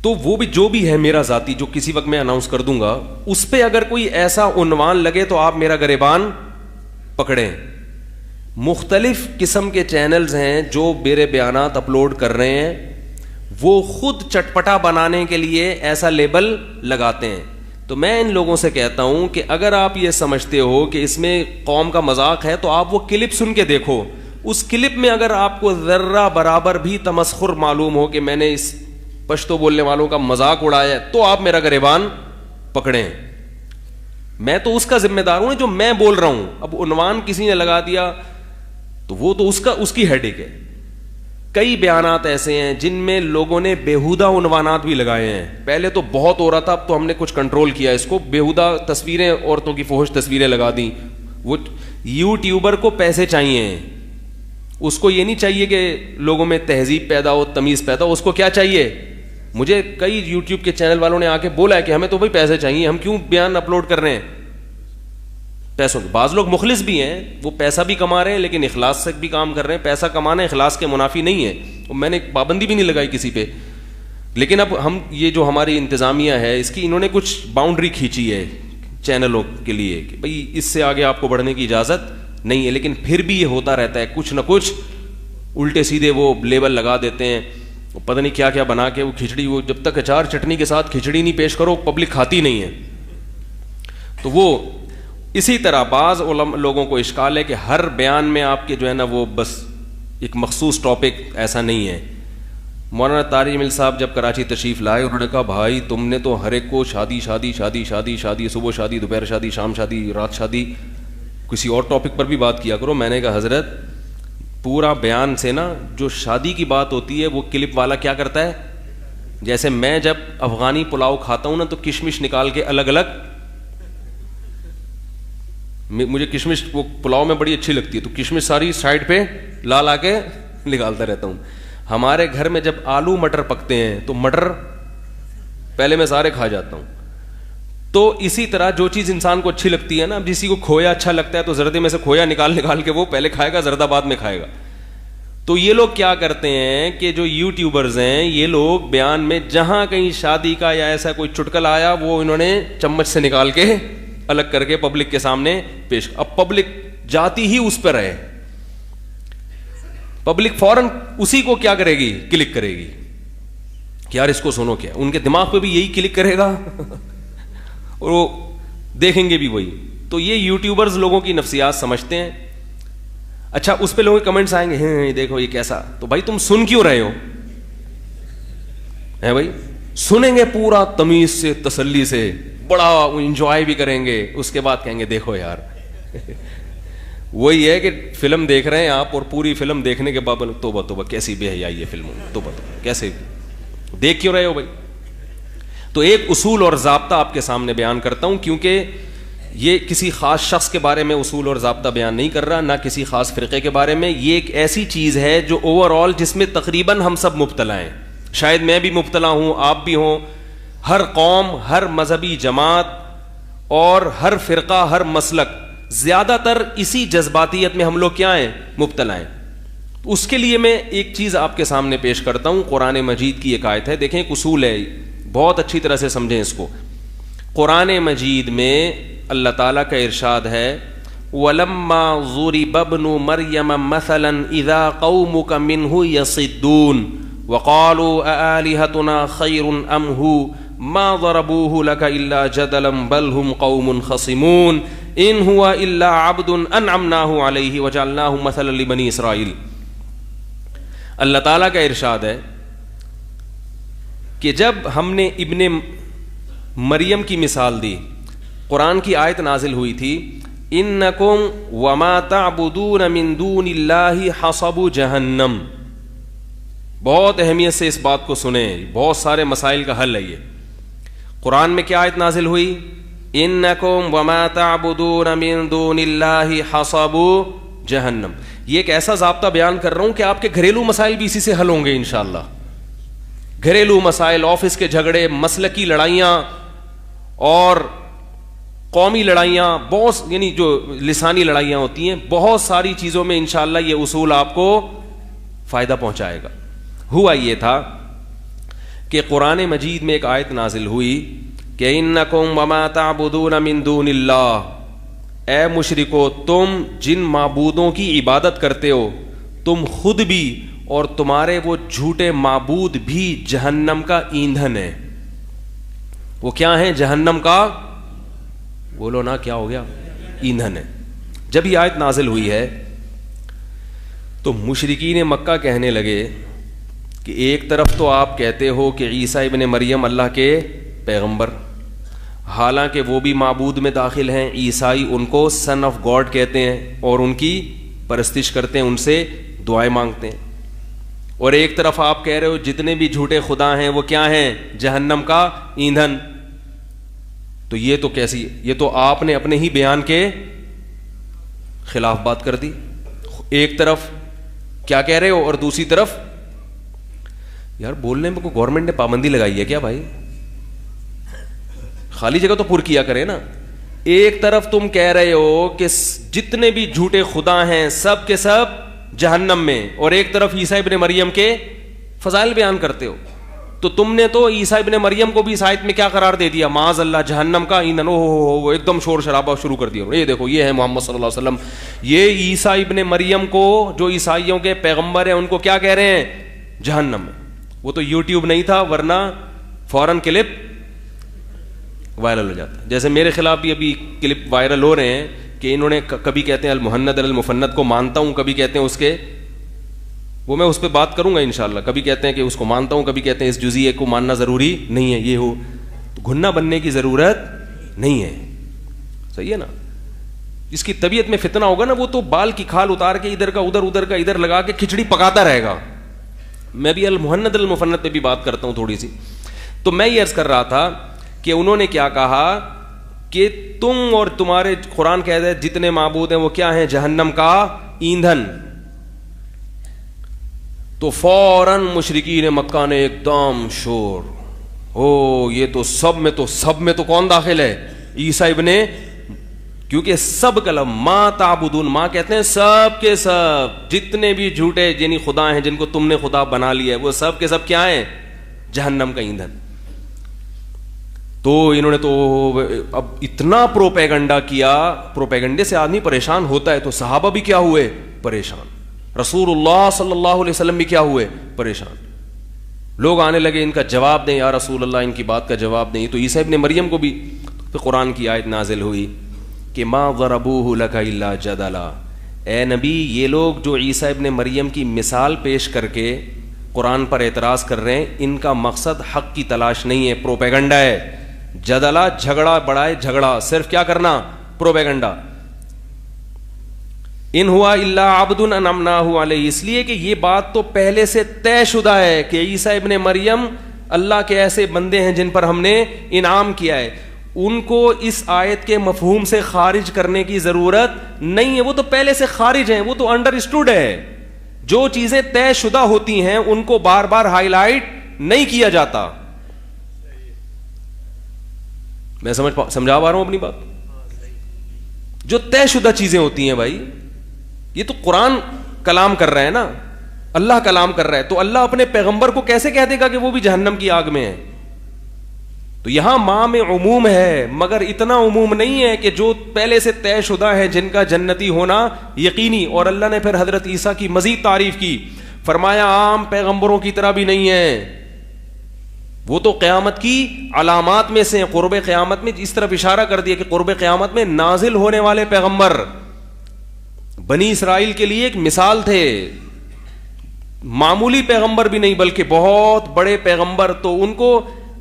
[SPEAKER 1] تو وہ بھی جو بھی ہے میرا ذاتی, جو کسی وقت میں اناؤنس کر دوں گا, اس پہ اگر کوئی ایسا عنوان لگے تو آپ میرا گریبان پکڑیں. مختلف قسم کے چینلز ہیں جو میرے بیانات اپلوڈ کر رہے ہیں, وہ خود چٹپٹا بنانے کے لیے ایسا لیبل لگاتے ہیں. تو میں ان لوگوں سے کہتا ہوں کہ اگر آپ یہ سمجھتے ہو کہ اس میں قوم کا مذاق ہے تو آپ وہ کلپ سن کے دیکھو. اس کلپ میں اگر آپ کو ذرہ برابر بھی تمسخر معلوم ہو کہ میں نے اس پشتو بولنے والوں کا مذاق اڑایا ہے, تو آپ میرا گریبان پکڑیں. میں تو اس کا ذمہ دار ہوں جو میں بول رہا ہوں. اب عنوان کسی نے لگا دیا تو وہ تو اس کی ہیڈک ہے. کئی بیانات ایسے ہیں جن میں لوگوں نے بیہودہ عنوانات بھی لگائے ہیں. پہلے تو بہت ہو رہا تھا, اب تو ہم نے کچھ کنٹرول کیا اس کو. بیہودہ تصویریں, عورتوں کی فحش تصویریں لگا دیں. وہ یوٹیوبر کو پیسے چاہیے, اس کو یہ نہیں چاہیے کہ لوگوں میں تہذیب پیدا ہو, تمیز پیدا ہو. اس کو کیا چاہیے, مجھے کئی یوٹیوب کے چینل والوں نے آ کے بولا ہے کہ ہمیں تو بھائی پیسے چاہیے, ہم کیوں بیان اپلوڈ کر رہے ہیں پیسوں کے. بعض لوگ مخلص بھی ہیں, وہ پیسہ بھی کما رہے ہیں لیکن اخلاص سے بھی کام کر رہے ہیں. پیسہ کمانا اخلاص کے منافی نہیں ہے, میں نے پابندی بھی نہیں لگائی کسی پہ. لیکن اب ہم یہ جو ہماری انتظامیہ ہے اس کی انہوں نے کچھ باؤنڈری کھینچی ہے چینلوں کے لیے کہ بھئی اس سے آگے آپ کو بڑھنے کی اجازت نہیں ہے. لیکن پھر بھی یہ ہوتا رہتا ہے, کچھ نہ کچھ الٹے سیدھے وہ لیبل لگا دیتے ہیں, پتہ نہیں کیا کیا بنا کے وہ کھچڑی, وہ جب تک اچار چٹنی کے ساتھ کھچڑی نہیں پیش کرو پبلک کھاتی نہیں ہے. تو وہ اسی طرح بعض لوگوں کو اشکال ہے کہ ہر بیان میں آپ کے جو ہے نا وہ بس ایک مخصوص ٹاپک, ایسا نہیں ہے. مولانا طارق جمیل صاحب جب کراچی تشریف لائے, انہوں نے کہا بھائی تم نے تو ہر ایک کو شادی شادی شادی شادی شادی, صبح شادی, دوپہر شادی, شام شادی, رات شادی, کسی اور ٹاپک پر بھی بات کیا کرو. میں نے کہا حضرت پورا بیان سے نا جو شادی کی بات ہوتی ہے وہ کلپ والا کیا کرتا ہے, جیسے میں جب افغانی پلاؤ کھاتا ہوں نا تو کشمش نکال کے الگ الگ, مجھے کشمش وہ پلاؤ میں بڑی اچھی لگتی ہے تو کشمش ساری سائڈ پہ لا کے نکالتا رہتا ہوں. ہمارے گھر میں جب آلو مٹر پکتے ہیں تو مٹر پہلے میں سارے کھا جاتا ہوں. تو اسی طرح جو چیز انسان کو اچھی لگتی ہے نا, اب کسی کو کھویا اچھا لگتا ہے تو زردے میں سے کھویا نکال کے وہ پہلے کھائے گا, زردہ بعد میں کھائے گا. تو یہ لوگ کیا کرتے ہیں کہ جو یوٹیوبرز ہیں یہ لوگ بیان میں جہاں کہیں شادی کا یا ایسا کوئی چٹکل آیا وہ انہوں نے چمچ سے نکال کے الگ کر کے پبلک کے سامنے پیش. اب پبلک جاتی ہی اس پر ہے, پبلک فوراً اسی کو کیا کرے گی, کلک کرے گی کہ یار اس کو سنو. کیا ان کے دماغ پہ بھی یہی کلک کرے گا اور وہ دیکھیں گے بھی وہی. تو یہ یوٹیوبرز لوگوں کی نفسیات سمجھتے ہیں. اچھا اس پہ لوگوں کے کمنٹس آئیں گے, ہیں دیکھو یہ کیسا. تو بھائی تم سن کیوں رہے ہو, ہیں بھائی سنیں گے پورا تمیز سے تسلی سے, بڑا انجوائے بھی کریں گے, اس کے بعد کہیں گے دیکھو یار وہی ہے کہ فلم دیکھ رہے ہیں آپ اور پوری فلم دیکھنے کے بعد توبہ توبہ کیسی بے حیائی ہے فلموں میں, توبہ توبہ کیسے دیکھ کیوں رہے ہو بھائی. تو ایک اصول اور ضابطہ آپ کے سامنے بیان کرتا ہوں, کیونکہ یہ کسی خاص شخص کے بارے میں اصول اور ضابطہ بیان نہیں کر رہا, نہ کسی خاص فرقے کے بارے میں. یہ ایک ایسی چیز ہے جو اوور آل جس میں تقریباً ہم سب مبتلا ہیں, شاید میں بھی مبتلا ہوں, آپ بھی ہوں. ہر قوم, ہر مذہبی جماعت اور ہر فرقہ, ہر مسلک, زیادہ تر اسی جذباتیت میں ہم لوگ کیا ہیں, مبتلا ہیں. اس کے لیے میں ایک چیز آپ کے سامنے پیش کرتا ہوں. قرآن مجید کی ایک آیت ہے, دیکھیں ایک اصول ہے, بہت اچھی طرح سے سمجھیں اس کو. قرآن مجید میں اللہ تعالیٰ کا ارشاد ہے وَلَمَّا ضُرِبَ ابْنُ مَرْيَمَ مَثَلًا إِذَا قَوْمُكَ مِنْهُ يَصِدُّونَ وَقَالُوا أَآلِهَتُنَا خَيْرٌ أَمْ هُوَ مَا ضَرَبُوهُ لَكَ إِلَّا جَدَلًا بَلْ هُمْ قَوْمٌ خَصِمُونَ إِنْ هُوَ إِلَّا عَبْدٌ أَنْعَمْنَاهُ عَلَيْهِ وَجَعَلْنَاهُ مَثَلًا لِبَنِي إِسْرَائِيلَ. اللہ تعالیٰ کا ارشاد ہے کہ جب ہم نے ابن مریم کی مثال دی, قرآن کی آیت نازل ہوئی تھی اِنَّكُمْ وَمَا تَعْبُدُونَ مِن دُونِ اللَّهِ حَصَبُ جَهَنَّمَ. بہت اہمیت سے اس بات کو سنیں, بہت سارے مسائل کا حل ہے یہ. قرآن میں کیا آیت نازل ہوئی, اِنَّكُمْ وَمَا تَعْبُدُونَ مِن دُونِ اللَّهِ حَصَبُ جَهَنَّمَ. یہ ایک ایسا ضابطہ بیان کر رہا ہوں کہ آپ کے گھریلو مسائل بھی اسی سے حل ہوں گے انشاءاللہ. گھریلو مسائل, آفس کے جھگڑے, مسلکی لڑائیاں اور قومی لڑائیاں, بہت یعنی جو لسانی لڑائیاں ہوتی ہیں, بہت ساری چیزوں میں انشاءاللہ یہ اصول آپ کو فائدہ پہنچائے گا. ہوا یہ تھا کہ قرآن مجید میں ایک آیت نازل ہوئی کہ اِنَّكُمْ وَمَا تَعْبُدُونَ مِن دُونِ اللَّهِ, اے مشرکو تم جن معبودوں کی عبادت کرتے ہو تم خود بھی اور تمہارے وہ جھوٹے معبود بھی جہنم کا ایندھن ہے. وہ کیا ہیں, جہنم کا, بولو نا کیا ہو گیا, ایندھن ہے. جب یہ آیت نازل ہوئی ہے تو مشرکین مکہ کہنے لگے کہ ایک طرف تو آپ کہتے ہو کہ عیسیٰ ابن مریم اللہ کے پیغمبر, حالانکہ وہ بھی معبود میں داخل ہیں, عیسائی ان کو سن آف گاڈ کہتے ہیں اور ان کی پرستش کرتے ہیں, ان سے دعائیں مانگتے ہیں. اور ایک طرف آپ کہہ رہے ہو جتنے بھی جھوٹے خدا ہیں وہ کیا ہیں, جہنم کا ایندھن. تو یہ تو کیسی, یہ تو آپ نے اپنے ہی بیان کے خلاف بات کر دی. ایک طرف کیا کہہ رہے ہو اور دوسری طرف, یار بولنے میں کوئی گورنمنٹ نے پابندی لگائی ہے کیا بھائی, خالی جگہ تو پر کیا کرے نا. ایک طرف تم کہہ رہے ہو کہ جتنے بھی جھوٹے خدا ہیں سب کے سب جہنم میں, اور ایک طرف عیسیٰ ابن مریم کے فضائل بیان کرتے ہو. تو تم نے تو عیسیٰ ابن مریم کو بھی اس آیت میں کیا قرار دے دیا؟ معاذ اللہ جہنم کا ایندھن. وہ ایک دم شور شرابہ شروع کر دیا. یہ دیکھو یہ ہے محمد صلی اللہ علیہ وسلم. یہ عیسیٰ ابن مریم کو جو عیسائیوں کے پیغمبر ہیں ان کو کیا کہہ رہے ہیں؟ جہنم میں. وہ تو یوٹیوب نہیں تھا ورنہ فوراً کلپ وائرل ہو جاتا. جیسے میرے خلاف بھی ابھی کلپ وائرل ہو رہے ہیں کہ انہوں نے کبھی کہتے ہیں المحند المفند کو مانتا ہوں, کبھی کہتے ہیں اس کے, وہ میں اس پہ بات کروں گا انشاءاللہ, کبھی کہتے ہیں کہ اس کو مانتا ہوں, کبھی کہتے ہیں اس جزیے کو ماننا ضروری نہیں ہے. یہ ہو تو گھننا بننے کی ضرورت نہیں ہے. صحیح ہے نا. اس کی طبیعت میں فتنہ ہوگا نا, وہ تو بال کی کھال اتار کے ادھر کا ادھر, ادھر کا ادھر لگا کے کھچڑی پکاتا رہے گا. میں بھی المحند المفند پہ بھی بات کرتا ہوں تھوڑی سی. تو میں یہ عرض کر رہا تھا کہ انہوں نے کیا کہا کہ تم اور تمہارے قرآن کہتے ہیں جتنے معبود ہیں وہ کیا ہیں؟ جہنم کا ایندھن. تو فوراً مشرکین مکہ نے ایک دم شور, او یہ تو سب میں تو کون داخل ہے؟ عیسیٰ ابن, کیونکہ سب کلم ما تعبدون, ما کہتے ہیں سب کے سب جتنے بھی جھوٹے یعنی خدا ہیں جن کو تم نے خدا بنا لیا ہے وہ سب کے سب کیا ہیں؟ جہنم کا ایندھن. تو انہوں نے تو اب اتنا پروپیگنڈا کیا, پروپیگنڈے سے آدمی پریشان ہوتا ہے, تو صحابہ بھی کیا ہوئے؟ پریشان. رسول اللہ صلی اللہ علیہ وسلم بھی کیا ہوئے؟ پریشان. لوگ آنے لگے ان کا جواب دیں یا رسول اللہ, ان کی بات کا جواب دیں. تو عیسیٰ ابن مریم کو بھی تو قرآن کی آیت نازل ہوئی کہ ما ضربوہ لک الا جدلا, اے نبی یہ لوگ جو عیسیٰ ابن مریم کی مثال پیش کر کے قرآن پر اعتراض کر رہے ہیں, ان کا مقصد حق کی تلاش نہیں ہے, پروپیگنڈا ہے. جدلا جھگڑا بڑھائے, جھگڑا صرف کیا کرنا؟ پروپیگنڈا. ان ہوا الا عبد انعمناہ علیہ, اس لیے کہ یہ بات تو پہلے سے طے شدہ ہے کہ عیسیٰ ابن مریم اللہ کے ایسے بندے ہیں جن پر ہم نے انعام کیا ہے. ان کو اس آیت کے مفہوم سے خارج کرنے کی ضرورت نہیں ہے, وہ تو پہلے سے خارج ہیں, وہ تو انڈرسٹوڈ ہے. جو چیزیں طے شدہ ہوتی ہیں ان کو بار بار ہائی لائٹ نہیں کیا جاتا. میں سمجھا پا رہا ہوں اپنی بات؟ جو طے شدہ چیزیں ہوتی ہیں بھائی, یہ تو قرآن کلام کر رہا ہے نا, اللہ کلام کر رہا ہے, تو اللہ اپنے پیغمبر کو کیسے کہہ دے گا کہ وہ بھی جہنم کی آگ میں ہے؟ تو یہاں ماں میں عموم ہے, مگر اتنا عموم نہیں ہے کہ جو پہلے سے طے شدہ ہے جن کا جنتی ہونا یقینی. اور اللہ نے پھر حضرت عیسیٰ کی مزید تعریف کی, فرمایا عام پیغمبروں کی طرح بھی نہیں ہے, وہ تو قیامت کی علامات میں سے, قرب قیامت میں اس طرف اشارہ کر دیا کہ قرب قیامت میں نازل ہونے والے پیغمبر بنی اسرائیل کے لیے ایک مثال تھے, معمولی پیغمبر بھی نہیں بلکہ بہت بڑے پیغمبر. تو ان کو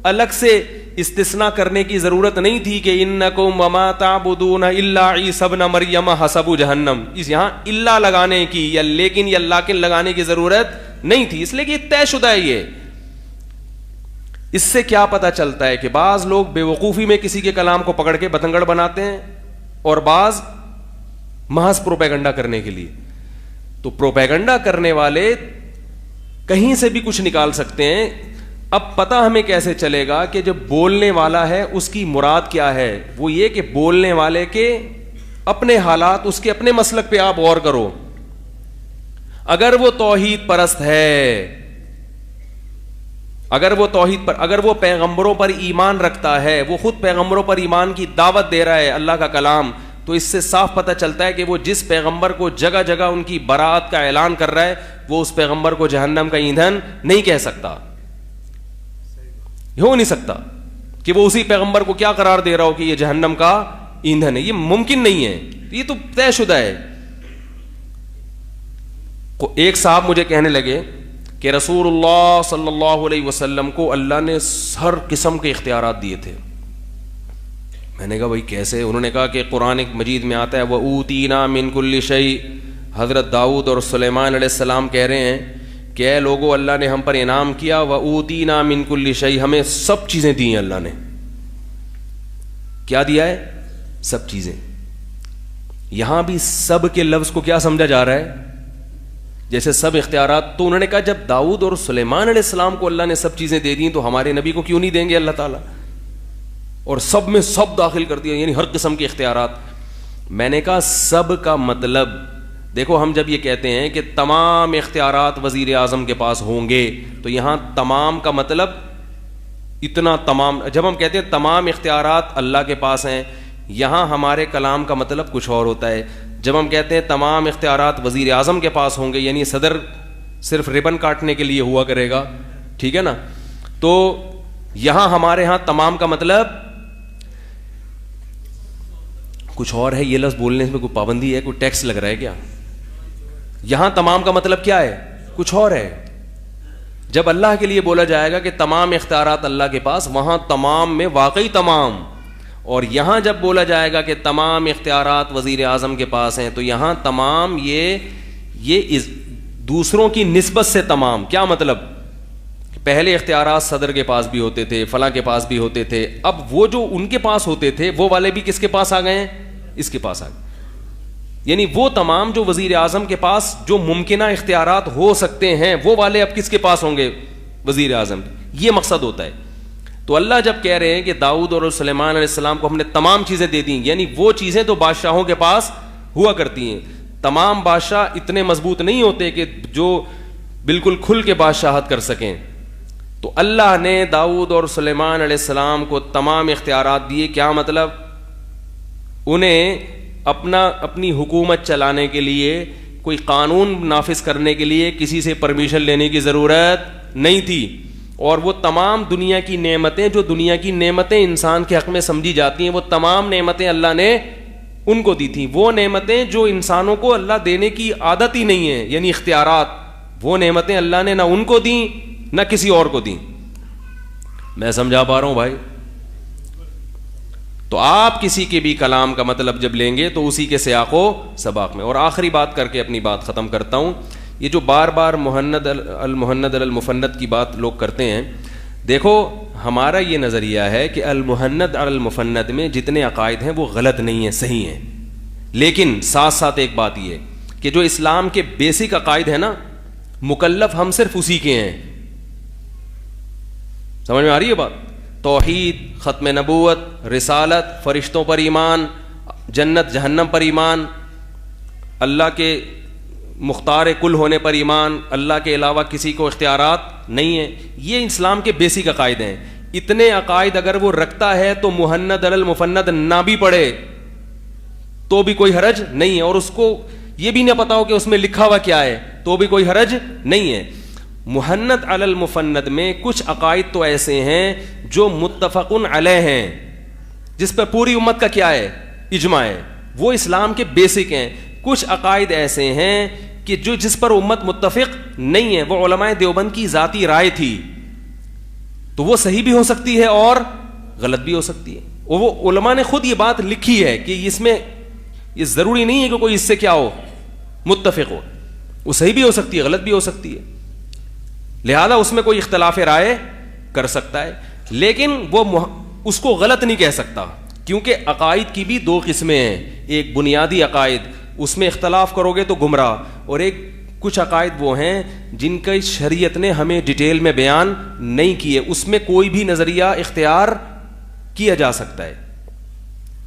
[SPEAKER 1] الگ سے استثناء کرنے کی ضرورت نہیں تھی کہ انکم وما تعبدون الا عیسی ابن مریم حسب جہنم, اس یہاں الا لگانے کی یا لیکن یا لاکن لگانے کی ضرورت نہیں تھی, اس لیے کہ یہ طے شدہ ہے. یہ اس سے کیا پتہ چلتا ہے کہ بعض لوگ بے وقوفی میں کسی کے کلام کو پکڑ کے بتنگڑ بناتے ہیں اور بعض محض پروپیگنڈا کرنے کے لیے. تو پروپیگنڈا کرنے والے کہیں سے بھی کچھ نکال سکتے ہیں. اب پتہ ہمیں کیسے چلے گا کہ جو بولنے والا ہے اس کی مراد کیا ہے؟ وہ یہ کہ بولنے والے کے اپنے حالات, اس کے اپنے مسلک پہ آپ غور کرو. اگر وہ توحید پرست ہے, اگر وہ پیغمبروں پر ایمان رکھتا ہے, وہ خود پیغمبروں پر ایمان کی دعوت دے رہا ہے اللہ کا کلام, تو اس سے صاف پتہ چلتا ہے کہ وہ جس پیغمبر کو جگہ جگہ ان کی برات کا اعلان کر رہا ہے وہ اس پیغمبر کو جہنم کا ایندھن نہیں کہہ سکتا. ہو نہیں سکتا کہ وہ اسی پیغمبر کو کیا قرار دے رہا ہو کہ یہ جہنم کا ایندھن ہے, یہ ممکن نہیں ہے, یہ تو طے شدہ ہے. ایک صاحب مجھے کہنے لگے کہ رسول اللہ صلی اللہ علیہ وسلم کو اللہ نے ہر قسم کے اختیارات دیے تھے. میں نے کہا بھائی کیسے؟ انہوں نے کہا کہ قرآن مجید میں آتا ہے وَأُوتِينَا مِن كُلِّ شَيْءٍ, حضرت داؤد اور سلیمان علیہ السلام کہہ رہے ہیں کہ اے لوگو اللہ نے ہم پر انعام کیا, وَأُوتِينَا مِن كُلِّ شَيْءٍ, ہمیں سب چیزیں دی ہیں. اللہ نے کیا دیا ہے؟ سب چیزیں. یہاں بھی سب کے لفظ کو کیا سمجھا جا رہا ہے؟ جیسے سب اختیارات. تو انہوں نے کہا جب داؤد اور سلیمان علیہ السلام کو اللہ نے سب چیزیں دے دیں تو ہمارے نبی کو کیوں نہیں دیں گے اللہ تعالیٰ؟ اور سب میں سب داخل کر دیا, یعنی ہر قسم کے اختیارات. میں نے کہا سب کا مطلب دیکھو, ہم جب یہ کہتے ہیں کہ تمام اختیارات وزیر اعظم کے پاس ہوں گے تو یہاں تمام کا مطلب اتنا تمام. جب ہم کہتے ہیں تمام اختیارات اللہ کے پاس ہیں, یہاں ہمارے کلام کا مطلب کچھ اور ہوتا ہے. جب ہم کہتے ہیں تمام اختیارات وزیر اعظم کے پاس ہوں گے, یعنی صدر صرف ربن کاٹنے کے لیے ہوا کرے گا, ٹھیک ہے نا, تو یہاں ہمارے ہاں تمام کا مطلب کچھ اور ہے. یہ لفظ بولنے میں کوئی پابندی ہے, کوئی ٹیکس لگ رہا ہے کیا؟ یہاں تمام کا مطلب کیا ہے؟ کچھ اور ہے. جب اللہ کے لیے بولا جائے گا کہ تمام اختیارات اللہ کے پاس, وہاں تمام میں واقعی تمام. اور یہاں جب بولا جائے گا کہ تمام اختیارات وزیر اعظم کے پاس ہیں, تو یہاں تمام یہ دوسروں کی نسبت سے تمام. کیا مطلب؟ پہلے اختیارات صدر کے پاس بھی ہوتے تھے, فلاں کے پاس بھی ہوتے تھے, اب وہ جو ان کے پاس ہوتے تھے وہ والے بھی کس کے پاس آ گئے ہیں؟ اس کے پاس آ گئے. یعنی وہ تمام جو وزیر اعظم کے پاس جو ممکنہ اختیارات ہو سکتے ہیں, وہ والے اب کس کے پاس ہوں گے؟ وزیر اعظم. یہ مقصد ہوتا ہے. تو اللہ جب کہہ رہے ہیں کہ داؤد اور سلیمان علیہ السلام کو ہم نے تمام چیزیں دے دیں, یعنی وہ چیزیں تو بادشاہوں کے پاس ہوا کرتی ہیں. تمام بادشاہ اتنے مضبوط نہیں ہوتے کہ جو بالکل کھل کے بادشاہت کر سکیں. تو اللہ نے داؤد اور سلیمان علیہ السلام کو تمام اختیارات دیے. کیا مطلب؟ انہیں اپنی حکومت چلانے کے لیے, کوئی قانون نافذ کرنے کے لیے کسی سے پرمیشن لینے کی ضرورت نہیں تھی. اور وہ تمام دنیا کی نعمتیں, جو دنیا کی نعمتیں انسان کے حق میں سمجھی جاتی ہیں, وہ تمام نعمتیں اللہ نے ان کو دی تھیں. وہ نعمتیں جو انسانوں کو اللہ دینے کی عادت ہی نہیں ہے, یعنی اختیارات, وہ نعمتیں اللہ نے نہ ان کو دیں نہ کسی اور کو دیں. میں سمجھا پا رہا ہوں بھائی؟ تو آپ کسی کے بھی کلام کا مطلب جب لیں گے تو اسی کے سیاق و سباق میں. اور آخری بات کر کے اپنی بات ختم کرتا ہوں. یہ جو بار بار مہند المہند المفند کی بات لوگ کرتے ہیں, دیکھو ہمارا یہ نظریہ ہے کہ المہند المفند میں جتنے عقائد ہیں وہ غلط نہیں ہیں, صحیح ہیں. لیکن ساتھ ساتھ ایک بات یہ کہ جو اسلام کے بیسک عقائد ہیں نا, مکلف ہم صرف اسی کے ہیں. سمجھ میں آ رہی ہے بات؟ توحید, ختم نبوت, رسالت, فرشتوں پر ایمان, جنت جہنم پر ایمان, اللہ کے مختار کل ہونے پر ایمان, اللہ کے علاوہ کسی کو اختیارات نہیں ہیں. یہ اسلام کے بیسک عقائد ہیں. اتنے عقائد اگر وہ رکھتا ہے تو مہند المفند نہ بھی پڑھے تو بھی کوئی حرج نہیں ہے, اور اس کو یہ بھی نہ پتا ہو کہ اس میں لکھا ہوا کیا ہے تو بھی کوئی حرج نہیں ہے. مہند علی المفند میں کچھ عقائد تو ایسے ہیں جو متفقن علیہ ہیں, جس پر پوری امت کا کیا ہے؟ اجماع ہے, وہ اسلام کے بیسک ہیں. کچھ عقائد ایسے ہیں کہ جس پر امت متفق نہیں ہے, وہ علماء دیوبند کی ذاتی رائے تھی, تو وہ صحیح بھی ہو سکتی ہے اور غلط بھی ہو سکتی ہے. اور وہ علماء نے خود یہ بات لکھی ہے کہ اس میں یہ ضروری نہیں ہے کہ کوئی اس سے کیا ہو, متفق ہو. وہ صحیح بھی ہو سکتی ہے, غلط بھی ہو سکتی ہے, لہذا اس میں کوئی اختلاف رائے کر سکتا ہے, لیکن وہ اس کو غلط نہیں کہہ سکتا, کیونکہ عقائد کی بھی دو قسمیں ہیں. ایک بنیادی عقائد, اس میں اختلاف کرو گے تو گمراہ, اور ایک کچھ عقائد وہ ہیں جن کا شریعت نے ہمیں ڈیٹیل میں بیان نہیں کیے, اس میں کوئی بھی نظریہ اختیار کیا جا سکتا ہے.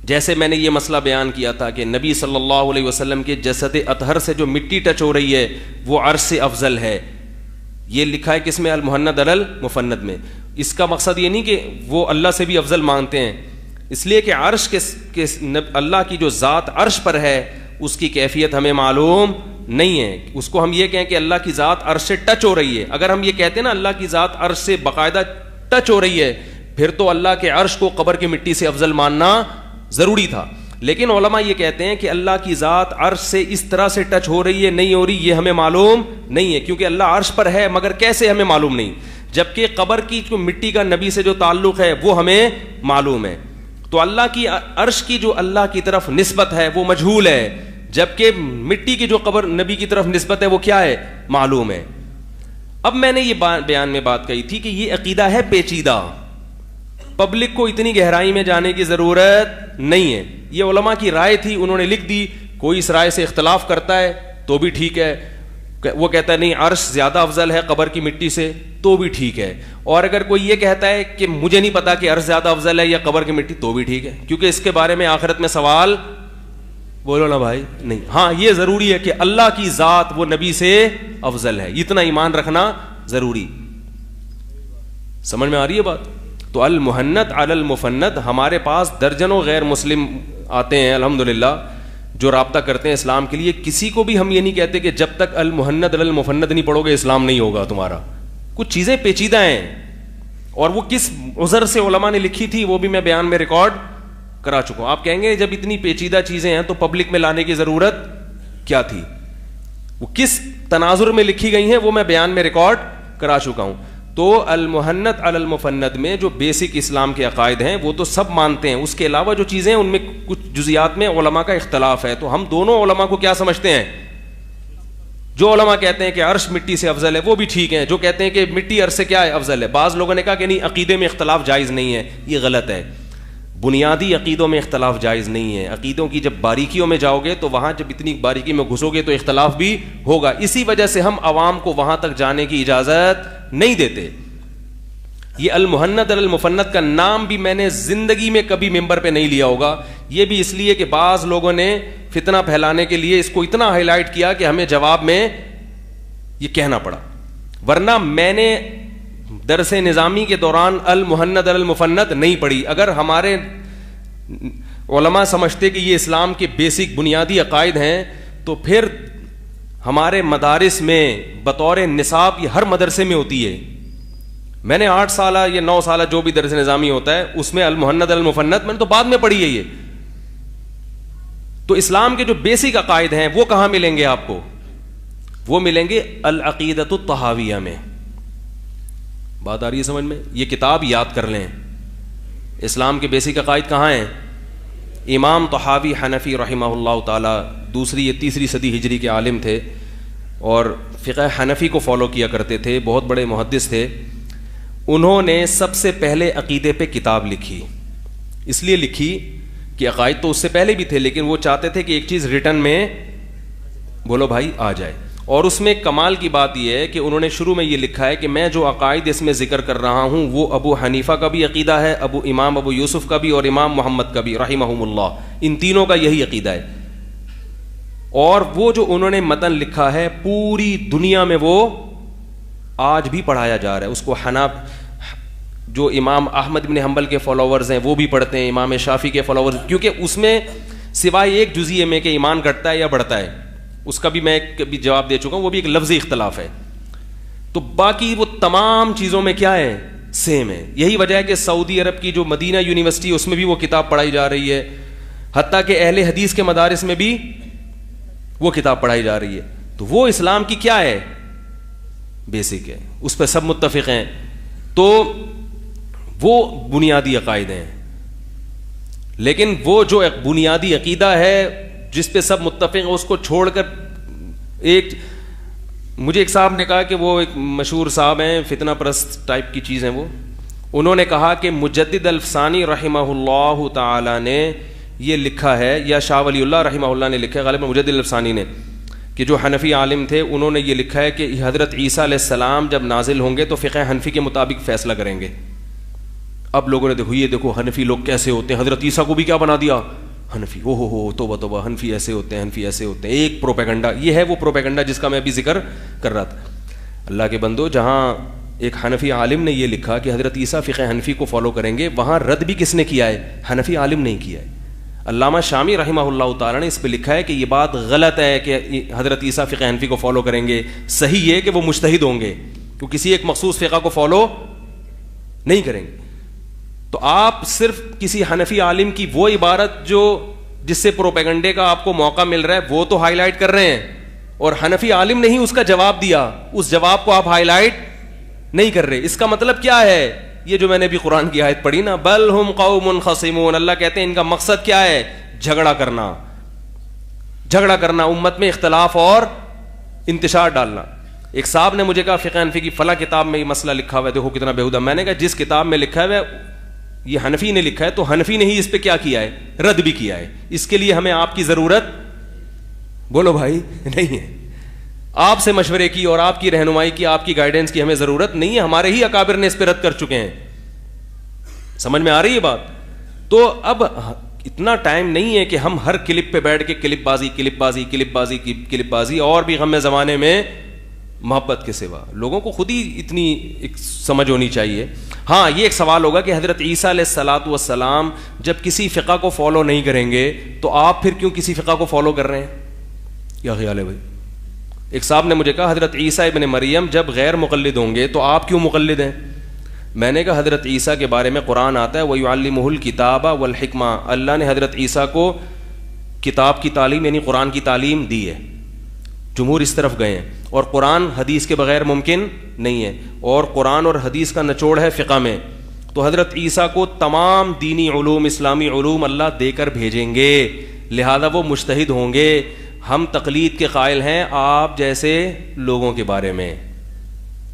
[SPEAKER 1] جیسے میں نے یہ مسئلہ بیان کیا تھا کہ نبی صلی اللہ علیہ وسلم کے جسد اطہر سے جو مٹی ٹچ ہو رہی ہے وہ عرش سے افضل ہے. یہ لکھا ہے کس میں؟ المہند علی المفند میں. اس کا مقصد یہ نہیں کہ وہ اللہ سے بھی افضل مانتے ہیں, اس لیے کہ عرش کے اللہ کی جو ذات عرش پر ہے اس کی کیفیت ہمیں معلوم نہیں ہے. اس کو ہم یہ کہیں کہ اللہ کی ذات عرش سے ٹچ ہو رہی ہے. اگر ہم یہ کہتے ہیں نا اللہ کی ذات عرش سے باقاعدہ ٹچ ہو رہی ہے, پھر تو اللہ کے عرش کو قبر کی مٹی سے افضل ماننا ضروری تھا. لیکن علماء یہ کہتے ہیں کہ اللہ کی ذات عرش سے اس طرح سے ٹچ ہو رہی ہے نہیں ہو رہی, یہ ہمیں معلوم نہیں ہے, کیونکہ اللہ عرش پر ہے مگر کیسے ہمیں معلوم نہیں, جبکہ قبر کی جو مٹی کا نبی سے جو تعلق ہے وہ ہمیں معلوم ہے. تو اللہ کی عرش کی جو اللہ کی طرف نسبت ہے وہ مجہول ہے, جبکہ مٹی کی جو قبر نبی کی طرف نسبت ہے وہ کیا ہے؟ معلوم ہے. اب میں نے یہ بیان میں بات کہی تھی کہ یہ عقیدہ ہے پیچیدہ, پبلک کو اتنی گہرائی میں جانے کی ضرورت نہیں ہے. یہ علماء کی رائے تھی, انہوں نے لکھ دی. کوئی اس رائے سے اختلاف کرتا ہے تو بھی ٹھیک ہے, وہ کہتا ہے نہیں عرش زیادہ افضل ہے قبر کی مٹی سے تو بھی ٹھیک ہے. اور اگر کوئی یہ کہتا ہے کہ مجھے نہیں پتا کہ عرش زیادہ افضل ہے یا قبر کی مٹی تو بھی ٹھیک ہے, کیونکہ اس کے بارے میں آخرت میں سوال, بولو نا بھائی, نہیں. ہاں یہ ضروری ہے کہ اللہ کی ذات وہ نبی سے افضل ہے, اتنا ایمان رکھنا ضروری. سمجھ میں آ رہی ہے بات؟ تو المہند علی المفند، ہمارے پاس درجنوں غیر مسلم آتے ہیں الحمدللہ جو رابطہ کرتے ہیں اسلام کے لیے. کسی کو بھی ہم یہ نہیں کہتے کہ جب تک المہند علی المفند نہیں پڑھو گے اسلام نہیں ہوگا تمہارا. کچھ چیزیں پیچیدہ ہیں، اور وہ کس عذر سے علماء نے لکھی تھی وہ بھی میں بیان میں ریکارڈ کرا چکا ہوں. آپ کہیں گے جب اتنی پیچیدہ چیزیں ہیں تو پبلک میں لانے کی ضرورت کیا تھی؟ وہ کس تناظر میں لکھی گئی ہیں وہ میں بیان میں ریکارڈ کرا چکا ہوں. تو المہند علی المفند میں جو بیسک اسلام کے عقائد ہیں وہ تو سب مانتے ہیں. اس کے علاوہ جو چیزیں ہیں ان میں کچھ جزیات میں علماء کا اختلاف ہے. تو ہم دونوں علماء کو کیا سمجھتے ہیں؟ جو علماء کہتے ہیں کہ عرش مٹی سے افضل ہے وہ بھی ٹھیک ہیں، جو کہتے ہیں کہ مٹی عرش سے کیا ہے افضل ہے. بعض لوگوں نے کہا کہ نہیں عقیدے میں اختلاف جائز نہیں ہے، یہ غلط ہے. بنیادی عقیدوں میں اختلاف جائز نہیں ہے. عقیدوں کی جب باریکیوں میں جاؤ گے تو وہاں جب اتنی باریکی میں گھسو گے تو اختلاف بھی ہوگا. اسی وجہ سے ہم عوام کو وہاں تک جانے کی اجازت نہیں دیتے. یہ المہند علی المفند کا نام بھی میں نے زندگی میں کبھی ممبر پہ نہیں لیا ہوگا. یہ بھی اس لیے کہ بعض لوگوں نے فتنہ پھیلانے کے لیے اس کو اتنا ہائی لائٹ کیا کہ ہمیں جواب میں یہ کہنا پڑا. ورنہ میں نے درس نظامی کے دوران المہند علی المفند نہیں پڑھی. اگر ہمارے علماء سمجھتے کہ یہ اسلام کے بیسک بنیادی عقائد ہیں تو پھر ہمارے مدارس میں بطور نصاب یہ ہر مدرسے میں ہوتی ہے. میں نے 8 سالہ یا 9 سالہ جو بھی درس نظامی ہوتا ہے اس میں المہند علی المفند میں نے تو بعد میں پڑھی ہے یہ. تو اسلام کے جو بیسک عقائد ہیں وہ کہاں ملیں گے آپ کو؟ وہ ملیں گے العقیدۃ الطحاویہ میں. بات آ رہی ہے سمجھ میں؟ یہ کتاب یاد کر لیں. اسلام کے بیسک عقائد کہاں ہیں؟ امام طحاوی حنفی رحمہ اللہ تعالی دوسری یا تیسری صدی ہجری کے عالم تھے اور فقہ حنفی کو فالو کیا کرتے تھے. بہت بڑے محدث تھے. انہوں نے سب سے پہلے عقیدے پہ کتاب لکھی. اس لیے لکھی کہ عقائد تو اس سے پہلے بھی تھے لیکن وہ چاہتے تھے کہ ایک چیز ریٹن میں بولو بھائی آ جائے. اور اس میں کمال کی بات یہ ہے کہ انہوں نے شروع میں یہ لکھا ہے کہ میں جو عقائد اس میں ذکر کر رہا ہوں وہ ابو حنیفہ کا بھی عقیدہ ہے, امام ابو یوسف کا بھی اور امام محمد کا بھی رحمہم اللہ, ان تینوں کا یہی عقیدہ ہے. اور وہ جو انہوں نے متن لکھا ہے پوری دنیا میں وہ آج بھی پڑھایا جا رہا ہے. اس کو جو امام احمد بن حنبل کے فالوورز ہیں وہ بھی پڑھتے ہیں, امام شافعی کے فالوورز, کیونکہ اس میں سوائے ایک جزئیے میں کہ ایمان گھٹتا ہے یا بڑھتا ہے, اس کا بھی میں کبھی جواب دے چکا ہوں, وہ بھی ایک لفظی اختلاف ہے. تو باقی وہ تمام چیزوں میں کیا ہے, سیم ہے. یہی وجہ ہے کہ سعودی عرب کی جو مدینہ یونیورسٹی اس میں بھی وہ کتاب پڑھائی جا رہی ہے, حتیٰ کہ اہل حدیث کے مدارس میں بھی وہ کتاب پڑھائی جا رہی ہے. تو وہ اسلام کی کیا ہے, بیسک ہے, اس پہ سب متفق ہیں. تو وہ بنیادی عقائد ہیں. لیکن وہ جو ایک بنیادی عقیدہ ہے جس پہ سب متفق ہیں اس کو چھوڑ کر مجھے ایک صاحب نے کہا کہ وہ ایک مشہور صاحب ہیں, فتنہ پرست ٹائپ کی چیز ہیں وہ, انہوں نے کہا کہ مجدد الفسانی رحمہ اللہ تعالی نے یہ لکھا ہے, یا شاہ ولی اللہ رحمہ اللہ نے لکھا ہے, غالباً مجدد الفسانی نے, کہ جو حنفی عالم تھے انہوں نے یہ لکھا ہے کہ حضرت عیسیٰ علیہ السلام جب نازل ہوں گے تو فقہ حنفی کے مطابق فیصلہ کریں گے. اب لوگوں نے دیکھو حنفی لوگ کیسے ہوتے ہیں, حضرت عیسیٰ کو بھی کیا بنا دیا حنفی, ہو توبہ توبہ, حنفی ایسے ہوتے ہیں, حنفی ایسے ہوتے ہیں. ایک پروپیگنڈا, یہ ہے وہ پروپیگنڈا جس کا میں ابھی ذکر کر رہا تھا. اللہ کے بندو, جہاں ایک حنفی عالم نے یہ لکھا کہ حضرت عیسیٰ فقہ حنفی کو فالو کریں گے, وہاں رد بھی کس نے کیا ہے, حنفی عالم نہیں کیا ہے. علامہ شامی رحمہ اللہ تعالیٰ نے اس پہ لکھا ہے کہ یہ بات غلط ہے کہ حضرت عیسیٰ فقہ حنفی کو فالو کریں گے. صحیح یہ کہ وہ مجتہد ہوں گے, وہ کسی ایک مخصوص فقہ کو فالو نہیں کریں گے. تو آپ صرف کسی حنفی عالم کی وہ عبارت جو جس سے پروپیگنڈے کا آپ کو موقع مل رہا ہے وہ تو ہائی لائٹ کر رہے ہیں, اور حنفی عالم نے ہی اس کا جواب دیا, اس جواب کو آپ ہائی لائٹ نہیں کر رہے. اس کا مطلب کیا ہے, یہ جو میں نے بھی قرآن کی آیت پڑھی نا, بل ہم قوم خصمون, اللہ کہتے ہیں ان کا مقصد کیا ہے, جھگڑا کرنا, امت میں اختلاف اور انتشار ڈالنا. ایک صاحب نے مجھے کہا فقہ حنفی کی فلاں کتاب میں یہ مسئلہ لکھا ہوا ہے, دیکھو کتنا بےہودہ. میں نے کہا جس کتاب میں لکھا ہوا ہے یہ حنفی نے لکھا ہے تو حنفی نے ہی اس پہ کیا کیا ہے, رد بھی کیا ہے. اس کے لیے ہمیں آپ کی ضرورت بولو بھائی نہیں ہے, آپ سے مشورے کی اور آپ کی رہنمائی کی, آپ کی گائیڈنس کی ہمیں ضرورت نہیں ہے. ہمارے ہی اکابر نے اس پہ رد کر چکے ہیں. سمجھ میں آ رہی ہے بات؟ تو اب اتنا ٹائم نہیں ہے کہ ہم ہر کلپ پہ بیٹھ کے کلپ بازی, اور بھی غم زمانے میں محبت کے سوا. لوگوں کو خود ہی اتنی ایک سمجھ ہونی چاہیے. ہاں یہ ایک سوال ہوگا کہ حضرت عیسیٰ علیہ الصلاۃ والسلام جب کسی فقہ کو فالو نہیں کریں گے تو آپ پھر کیوں کسی فقہ کو فالو کر رہے ہیں؟ کیا خیال ہے بھائی؟ ایک صاحب نے مجھے کہا حضرت عیسیٰ ابن مریم جب غیر مقلد ہوں گے تو آپ کیوں مقلد ہیں؟ میں نے کہا حضرت عیسیٰ کے بارے میں قرآن آتا ہے وَيُعَلِّمُهُ الْكِتَابَ وَالْحِكْمَةَ، اللہ نے حضرت عیسیٰ کو کتاب کی تعلیم یعنی قرآن کی تعلیم دی ہے. جمہور اس طرف گئے ہیں. اور قرآن حدیث کے بغیر ممکن نہیں ہے، اور قرآن اور حدیث کا نچوڑ ہے فقہ میں. تو حضرت عیسیٰ کو تمام دینی علوم، اسلامی علوم اللہ دے کر بھیجیں گے، لہذا وہ مجتہد ہوں گے. ہم تقلید کے قائل ہیں آپ جیسے لوگوں کے بارے میں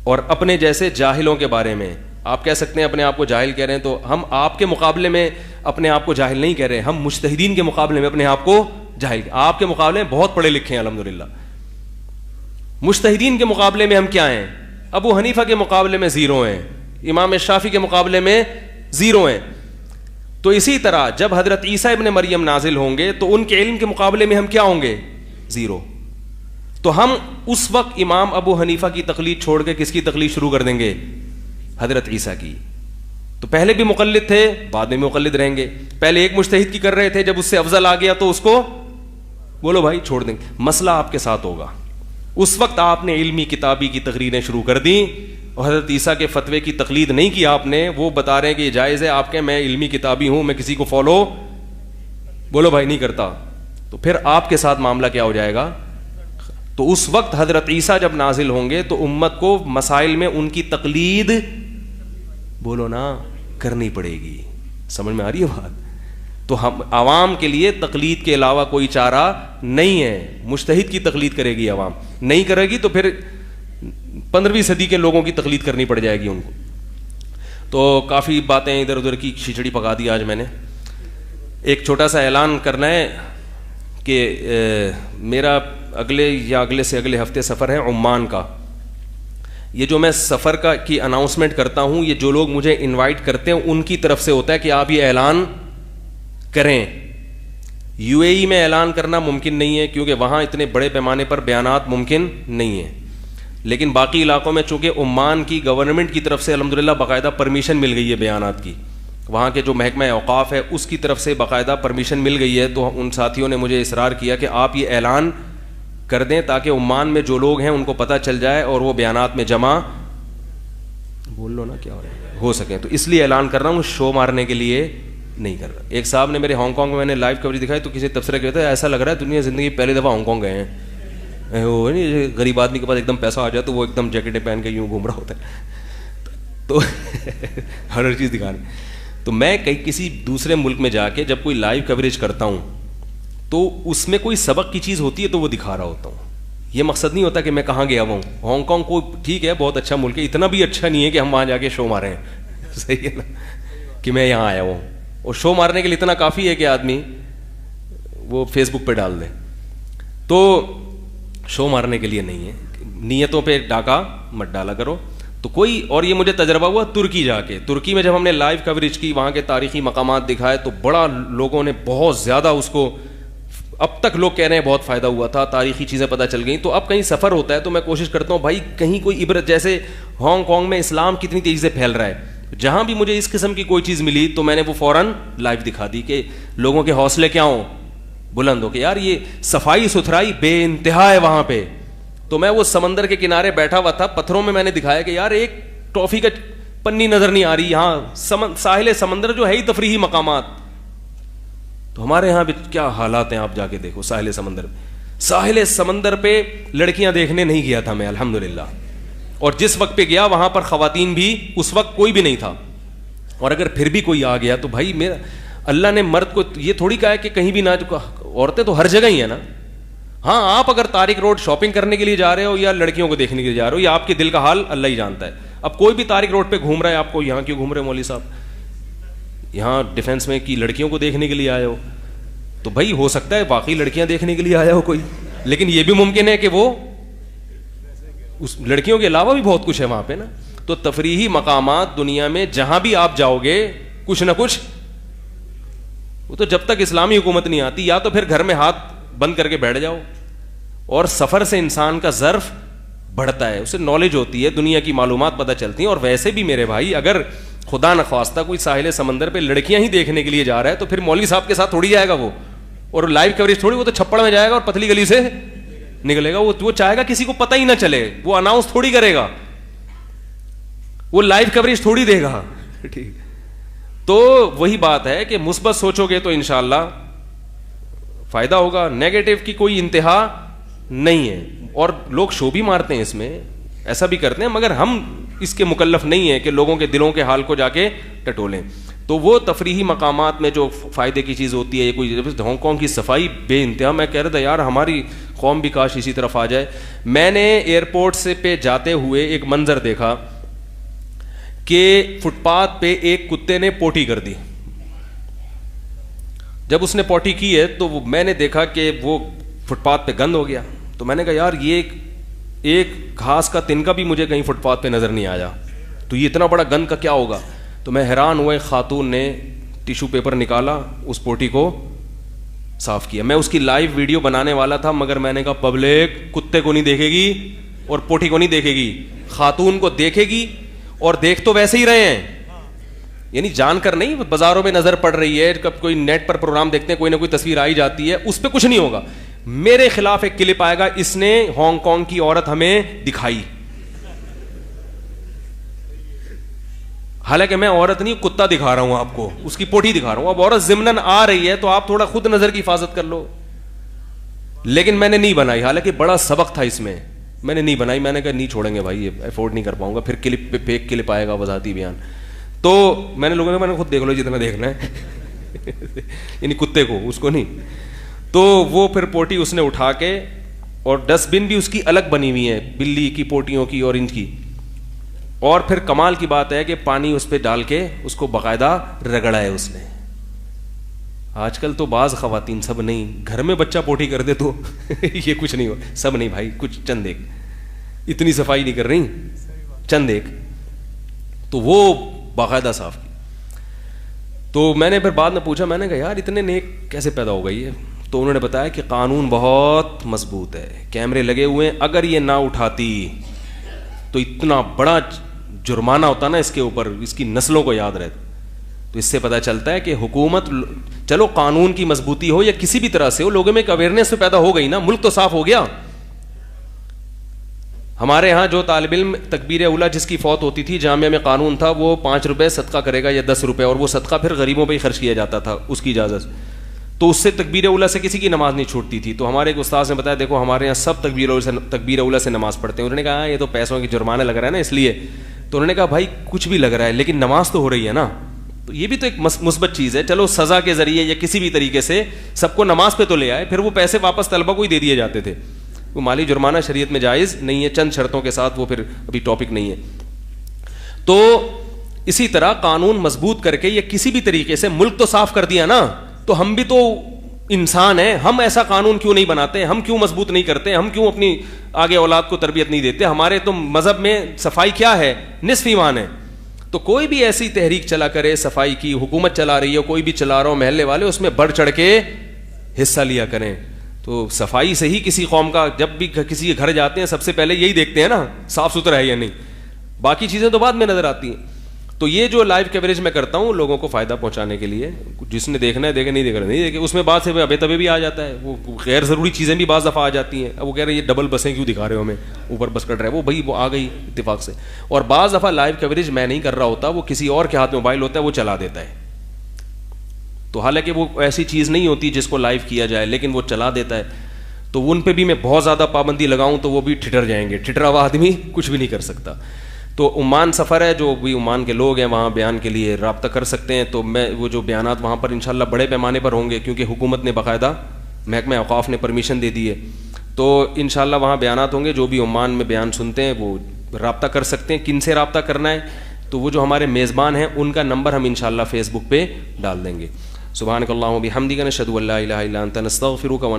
[SPEAKER 1] اور اپنے جیسے جاہلوں کے بارے میں. آپ کہہ سکتے ہیں اپنے آپ کو جاہل کہہ رہے ہیں، تو ہم آپ کے مقابلے میں اپنے آپ کو جاہل نہیں کہہ رہے، ہم مجتہدین کے مقابلے میں اپنے آپ کو جاہل. آپ کے مقابلے میں بہت پڑھے لکھے ہیں الحمدللہ. مجتہدین کے مقابلے میں ہم کیا ہیں؟ ابو حنیفہ کے مقابلے میں زیرو ہیں، امام شافعی کے مقابلے میں زیرو ہیں. تو اسی طرح جب حضرت عیسیٰ ابن مریم نازل ہوں گے تو ان کے علم کے مقابلے میں ہم کیا ہوں گے؟ زیرو. تو ہم اس وقت امام ابو حنیفہ کی تقلید چھوڑ کے کس کی تقلید شروع کر دیں گے؟ حضرت عیسیٰ کی. تو پہلے بھی مقلد تھے، بعد میں مقلد رہیں گے. پہلے ایک مجتہد کی کر رہے تھے، جب اس سے افضل آ گیا تو اس کو بولو بھائی چھوڑ دیں گے. مسئلہ آپ کے ساتھ ہوگا. اس وقت آپ نے علمی کتابی کی تقریریں شروع کر دیں اور حضرت عیسیٰ کے فتوے کی تقلید نہیں کی آپ نے. وہ بتا رہے ہیں کہ یہ جائز ہے، آپ کہیں میں علمی کتابی ہوں، میں کسی کو فالو بولو بھائی نہیں کرتا. تو پھر آپ کے ساتھ معاملہ کیا ہو جائے گا؟ تو اس وقت حضرت عیسیٰ جب نازل ہوں گے تو امت کو مسائل میں ان کی تقلید بولو نا کرنی پڑے گی. سمجھ میں آ رہی ہے بات؟ تو ہم عوام کے لیے تقلید کے علاوہ کوئی چارہ نہیں ہے. مجتہد کی تقلید کرے گی عوام، نہیں کرے گی تو پھر 15ویں صدی کے لوگوں کی تقلید کرنی پڑ جائے گی ان کو. تو کافی باتیں ادھر ادھر کی کھچڑی پکا دی آج میں نے. ایک چھوٹا سا اعلان کرنا ہے کہ میرا اگلے یا اگلے سے اگلے ہفتے سفر ہے عمان کا. یہ جو میں سفر کی اناؤنسمنٹ کرتا ہوں، یہ جو لوگ مجھے انوائٹ کرتے ہیں ان کی طرف سے ہوتا ہے کہ آپ یہ اعلان کریں. یو اے ای میں اعلان کرنا ممکن نہیں ہے کیونکہ وہاں اتنے بڑے پیمانے پر بیانات ممکن نہیں ہیں. لیکن باقی علاقوں میں چونکہ عمان کی گورنمنٹ کی طرف سے الحمدللہ باقاعدہ پرمیشن مل گئی ہے بیانات کی، وہاں کے جو محکمہ اوقاف ہے اس کی طرف سے باقاعدہ پرمیشن مل گئی ہے. تو ان ساتھیوں نے مجھے اصرار کیا کہ آپ یہ اعلان کر دیں تاکہ عمان میں جو لوگ ہیں ان کو پتہ چل جائے اور وہ بیانات میں جمع بول لو نا کیا ہو سکیں. تو اس لیے اعلان کر رہا ہوں، شو مارنے کے لیے نہیں کر رہا. ایک صاحب نے میرے ہانگ کانگ میں نے لائیو کوریج دکھائی تو کسی تبصرہ کیا تھا ایسا لگ رہا ہے دنیا زندگی پہلی دفعہ ہانگ کانگ گئے ہیں. وہ نہیں غریب آدمی کے پاس ایک دم پیسہ آ جائے تو وہ ایک دم جیکٹیں پہن کے یوں گھوم رہا ہوتا ہے تو ہر چیز دکھا رہے. تو میں کسی دوسرے ملک میں جا کے جب کوئی لائیو کوریج کرتا ہوں تو اس میں کوئی سبق کی چیز ہوتی ہے تو وہ دکھا رہا ہوتا ہوں. یہ مقصد نہیں ہوتا کہ میں کہاں گیا ہوں. ہانگ کانگ کو ٹھیک ہے بہت اچھا ملک ہے، اتنا بھی اچھا نہیں ہے کہ ہم وہاں جا کے شو مارے ہیں. صحیح ہے نا کہ میں یہاں آیا ہوں. اور شو مارنے کے لیے اتنا کافی ہے کہ آدمی وہ فیس بک پہ ڈال دے. تو شو مارنے کے لیے نہیں ہے. نیتوں پہ ڈاکہ مت ڈالا کرو. تو کوئی اور یہ مجھے تجربہ ہوا ترکی جا کے. ترکی میں جب ہم نے لائیو کوریج کی وہاں کے تاریخی مقامات دکھائے تو بڑا لوگوں نے بہت زیادہ اس کو، اب تک لوگ کہہ رہے ہیں بہت فائدہ ہوا تھا، تاریخی چیزیں پتہ چل گئیں. تو اب کہیں سفر ہوتا ہے تو میں کوشش کرتا ہوں بھائی کہیں کوئی عبرت، جیسے ہانگ کانگ میں اسلام کتنی تیزی سے پھیل رہا ہے، جہاں بھی مجھے اس قسم کی کوئی چیز ملی تو میں نے وہ فوراً لائیو دکھا دی کہ لوگوں کے حوصلے کیا ہوں بلند ہو کہ یار یہ صفائی ستھرائی بے انتہا ہے وہاں پہ. تو میں وہ سمندر کے کنارے بیٹھا ہوا تھا، پتھروں میں نے دکھایا کہ یار ایک ٹافی کا پنی نظر نہیں آ رہی. یہاں ساحل سمندر جو ہے ہی تفریحی مقامات، تو ہمارے یہاں بھی کیا حالات ہیں آپ جا کے دیکھو. ساحل سمندر پہ لڑکیاں دیکھنے نہیں گیا تھا میں الحمدللہ، اور جس وقت پہ گیا وہاں پر خواتین بھی اس وقت کوئی بھی نہیں تھا. اور اگر پھر بھی کوئی آ گیا تو بھائی میرا اللہ نے مرد کو یہ تھوڑی کہا ہے کہ کہیں بھی نہ، عورتیں تو ہر جگہ ہی ہیں نا. ہاں آپ اگر طارق روڈ شاپنگ کرنے کے لیے جا رہے ہو یا لڑکیوں کو دیکھنے کے لیے جا رہے ہو، یا آپ کے دل کا حال اللہ ہی جانتا ہے. اب کوئی بھی طارق روڈ پہ گھوم رہا ہے، آپ کو یہاں کیوں گھوم رہے مولوی صاحب، یہاں ڈیفینس میں کی لڑکیوں کو دیکھنے کے لیے آئے ہو، تو بھائی ہو سکتا ہے باقی لڑکیاں دیکھنے کے لیے آیا ہو کوئی، لیکن یہ بھی ممکن ہے کہ وہ اس لڑکیوں کے علاوہ بھی بہت کچھ ہے وہاں پہ نا. تو تفریحی مقامات دنیا میں جہاں بھی آپ جاؤ گے کچھ نہ کچھ، وہ تو جب تک اسلامی حکومت نہیں آتی یا تو پھر گھر میں ہاتھ بند کر کے بیٹھ جاؤ. اور سفر سے انسان کا ظرف بڑھتا ہے, اسے نالج ہوتی ہے, دنیا کی معلومات پتہ چلتی ہیں. اور ویسے بھی میرے بھائی اگر خدا نخواستہ کوئی ساحل سمندر پہ لڑکیاں ہی دیکھنے کے لیے جا رہا ہے تو پھر مولوی صاحب کے ساتھ تھوڑی جائے گا وہ, اور لائیو کوریج تھوڑی, وہ تو چھپڑ میں جائے گا اور پتلی گلی سے نکلے گا. وہ چاہے گا کسی کو پتہ ہی نہ چلے, وہ اناؤنس تھوڑی کرے گا, وہ لائیو کوریج تھوڑی دے گا. ٹھیک, تو وہی بات ہے کہ مثبت سوچو گے تو انشاءاللہ فائدہ ہوگا. نیگیٹو کی کوئی انتہا نہیں ہے, اور لوگ شو بھی مارتے ہیں اس میں, ایسا بھی کرتے ہیں, مگر ہم اس کے مکلف نہیں ہیں کہ لوگوں کے دلوں کے حال کو جا کے ٹٹولیں. تو وہ تفریحی مقامات میں جو فائدے کی چیز ہوتی ہے, یہ کوئی ہانگ کانگ کی صفائی بے انتہا, میں کہہ رہا تھا یار ہماری قوم بھی کاش اسی طرف آ جائے. میں نے ایئرپورٹ سے پہ جاتے ہوئے ایک منظر دیکھا کہ فٹ پاتھ پہ ایک کتے نے پوٹی کر دی. جب اس نے پوٹی کی ہے تو میں نے دیکھا کہ وہ فٹ پاتھ پہ گند ہو گیا. تو میں نے کہا یار یہ ایک گھاس کا تنکا بھی مجھے کہیں فٹ پاتھ پہ نظر نہیں آیا, تو یہ اتنا بڑا گند کا کیا ہوگا. تو میں حیران ہوا, ایک خاتون نے ٹیشو پیپر نکالا, اس پوٹی کو صاف کیا. میں اس کی لائیو ویڈیو بنانے والا تھا, مگر میں نے کہا پبلک کتے کو نہیں دیکھے گی اور پوٹی کو نہیں دیکھے گی, خاتون کو دیکھے گی. اور دیکھ تو ویسے ہی رہے ہیں, یعنی جان کر نہیں, بازاروں میں نظر پڑ رہی ہے, کب کوئی نیٹ پر پروگرام دیکھتے ہیں کوئی نہ کوئی تصویر آئی جاتی ہے, اس پہ کچھ نہیں ہوگا. میرے خلاف ایک کلپ آئے گا, اس نے ہانگ کانگ کی عورت ہمیں دکھائی, حالانکہ میں عورت نہیں کتا دکھا رہا ہوں آپ کو, اس کی پوٹھی دکھا رہا ہوں. اب عورت ضمناً آ رہی ہے تو آپ تھوڑا خود نظر کی حفاظت کر لو. لیکن میں نے نہیں بنائی, حالانکہ بڑا سبق تھا اس میں, میں نے نہیں بنائی. میں نے کہا نہیں چھوڑیں گے بھائی, یہ افورڈ نہیں کر پاؤں گا, پھر کلپ پہ فیک کلپ آئے گا وضاحتی بیان. تو میں نے لوگوں نے, میں نے خود دیکھ لو جتنا دیکھنا ہے یعنی کتے کو, اس کو نہیں. تو وہ پھر پوٹی اس نے اٹھا کے, اور ڈسٹ بن بھی اس کی الگ بنی ہوئی ہے, بلی کی, پوٹیوں کی اور ان کی. اور پھر کمال کی بات ہے کہ پانی اس پہ ڈال کے اس کو باقاعدہ رگڑا ہے اس نے. آج کل تو بعض خواتین, سب نہیں, گھر میں بچہ پوٹی کر دے تو یہ کچھ نہیں ہو, سب نہیں بھائی, کچھ چند ایک, اتنی صفائی نہیں کر رہی, چند ایک, تو وہ باقاعدہ صاف کی. تو میں نے پھر بعد میں پوچھا, میں نے کہا یار اتنے نیک کیسے پیدا ہو گئی ہے. تو انہوں نے بتایا کہ قانون بہت مضبوط ہے, کیمرے لگے ہوئے ہیں, اگر یہ نہ اٹھاتی تو اتنا بڑا جرمانہ ہوتا نا اس کے اوپر, اس کی نسلوں کو یاد رہتا. تو اس سے پتہ چلتا ہے کہ حکومت, چلو قانون کی مضبوطی ہو یا کسی بھی طرح سے ہو, لوگوں میں ایک اویئرنیس تو پیدا ہو گئی نا, ملک تو صاف ہو گیا. ہمارے ہاں جو طالب علم تکبیر اولیٰ جس کی فوت ہوتی تھی, جامعہ میں قانون تھا وہ 5 روپے صدقہ کرے گا یا 10 روپے, اور وہ صدقہ پھر غریبوں پہ ہی خرچ کیا جاتا تھا اس کی اجازت. تو اس سے تکبیر اولیٰ سے کسی کی نماز نہیں چھوٹتی تھی. تو ہمارے ایک استاد نے بتایا دیکھو ہمارے یہاں سب تکبیر اولیٰ سے نماز پڑھتے ہیں. انہوں نے کہا یہ تو پیسوں کی جرمانہ لگ رہا ہے نا اس لیے. تو انہوں نے کہا بھائی کچھ بھی لگ رہا ہے لیکن نماز تو ہو رہی ہے نا, تو یہ بھی تو ایک مثبت چیز ہے. چلو سزا کے ذریعے یا کسی بھی طریقے سے سب کو نماز پہ تو لے آئے, پھر وہ پیسے واپس طلبہ کو ہی دے دیے جاتے تھے. وہ مالی جرمانہ شریعت میں جائز نہیں ہے, چند شرطوں کے ساتھ, وہ پھر ابھی ٹاپک نہیں ہے. تو اسی طرح قانون مضبوط کر کے یا کسی بھی طریقے سے ملک تو صاف کر دیا نا, تو ہم بھی تو انسان ہیں, ہم ایسا قانون کیوں نہیں بناتے, ہم کیوں مضبوط نہیں کرتے, ہم کیوں اپنی آگے اولاد کو تربیت نہیں دیتے. ہمارے تو مذہب میں صفائی کیا ہے, نصف ایمان ہے. تو کوئی بھی ایسی تحریک چلا کرے صفائی کی, حکومت چلا رہی ہے, کوئی بھی چلا رہا ہو, محلے والے اس میں بڑھ چڑھ کے حصہ لیا کریں. تو صفائی سے ہی کسی قوم کا, جب بھی کسی کے گھر جاتے ہیں سب سے پہلے یہی دیکھتے ہیں نا صاف ستھرا ہے یا نہیں, باقی چیزیں تو بعد میں نظر آتی ہیں. تو یہ جو لائیو کوریج میں کرتا ہوں لوگوں کو فائدہ پہنچانے کے لیے, جس نے دیکھنا ہے دیکھے, نہیں دیکھ رہا نہیں دیکھے. اس میں بعد سے ابے تبے بھی آ جاتا ہے, وہ غیر ضروری چیزیں بھی بعض دفعہ آ جاتی ہیں. اب وہ کہہ رہے ہیں یہ ڈبل بسیں کیوں دکھا رہے ہو ہمیں, اوپر بس کٹ رہا ہے, وہ بھائی وہ آ گئی اتفاق سے. اور بعض دفعہ لائیو کوریج میں نہیں کر رہا ہوتا, وہ کسی اور کے ہاتھ میں موبائل ہوتا ہے, وہ چلا دیتا ہے. تو حالانکہ وہ ایسی چیز نہیں ہوتی جس کو لائیو کیا جائے, لیکن وہ چلا دیتا ہے. تو ان پہ بھی میں بہت زیادہ پابندی لگاؤں تو وہ بھی ٹھٹر جائیں گے, ٹھٹرا ہوا آدمی کچھ بھی نہیں کر سکتا. تو عمان سفر ہے, جو بھی عمان کے لوگ ہیں وہاں بیان کے لیے رابطہ کر سکتے ہیں. تو میں وہ جو بیانات وہاں پر انشاءاللہ بڑے پیمانے پر ہوں گے, کیونکہ حکومت نے باقاعدہ, محکمہ اوقاف نے پرمیشن دے دی ہے. تو انشاءاللہ وہاں بیانات ہوں گے. جو بھی عمان میں بیان سنتے ہیں وہ رابطہ کر سکتے ہیں. کن سے رابطہ کرنا ہے, تو وہ جو ہمارے میزبان ہیں ان کا نمبر ہم انشاءاللہ فیس بک پہ ڈال دیں گے. سبحانک اللہم و بحمدک نشہد ان لا الہ الا انت نستغفرک و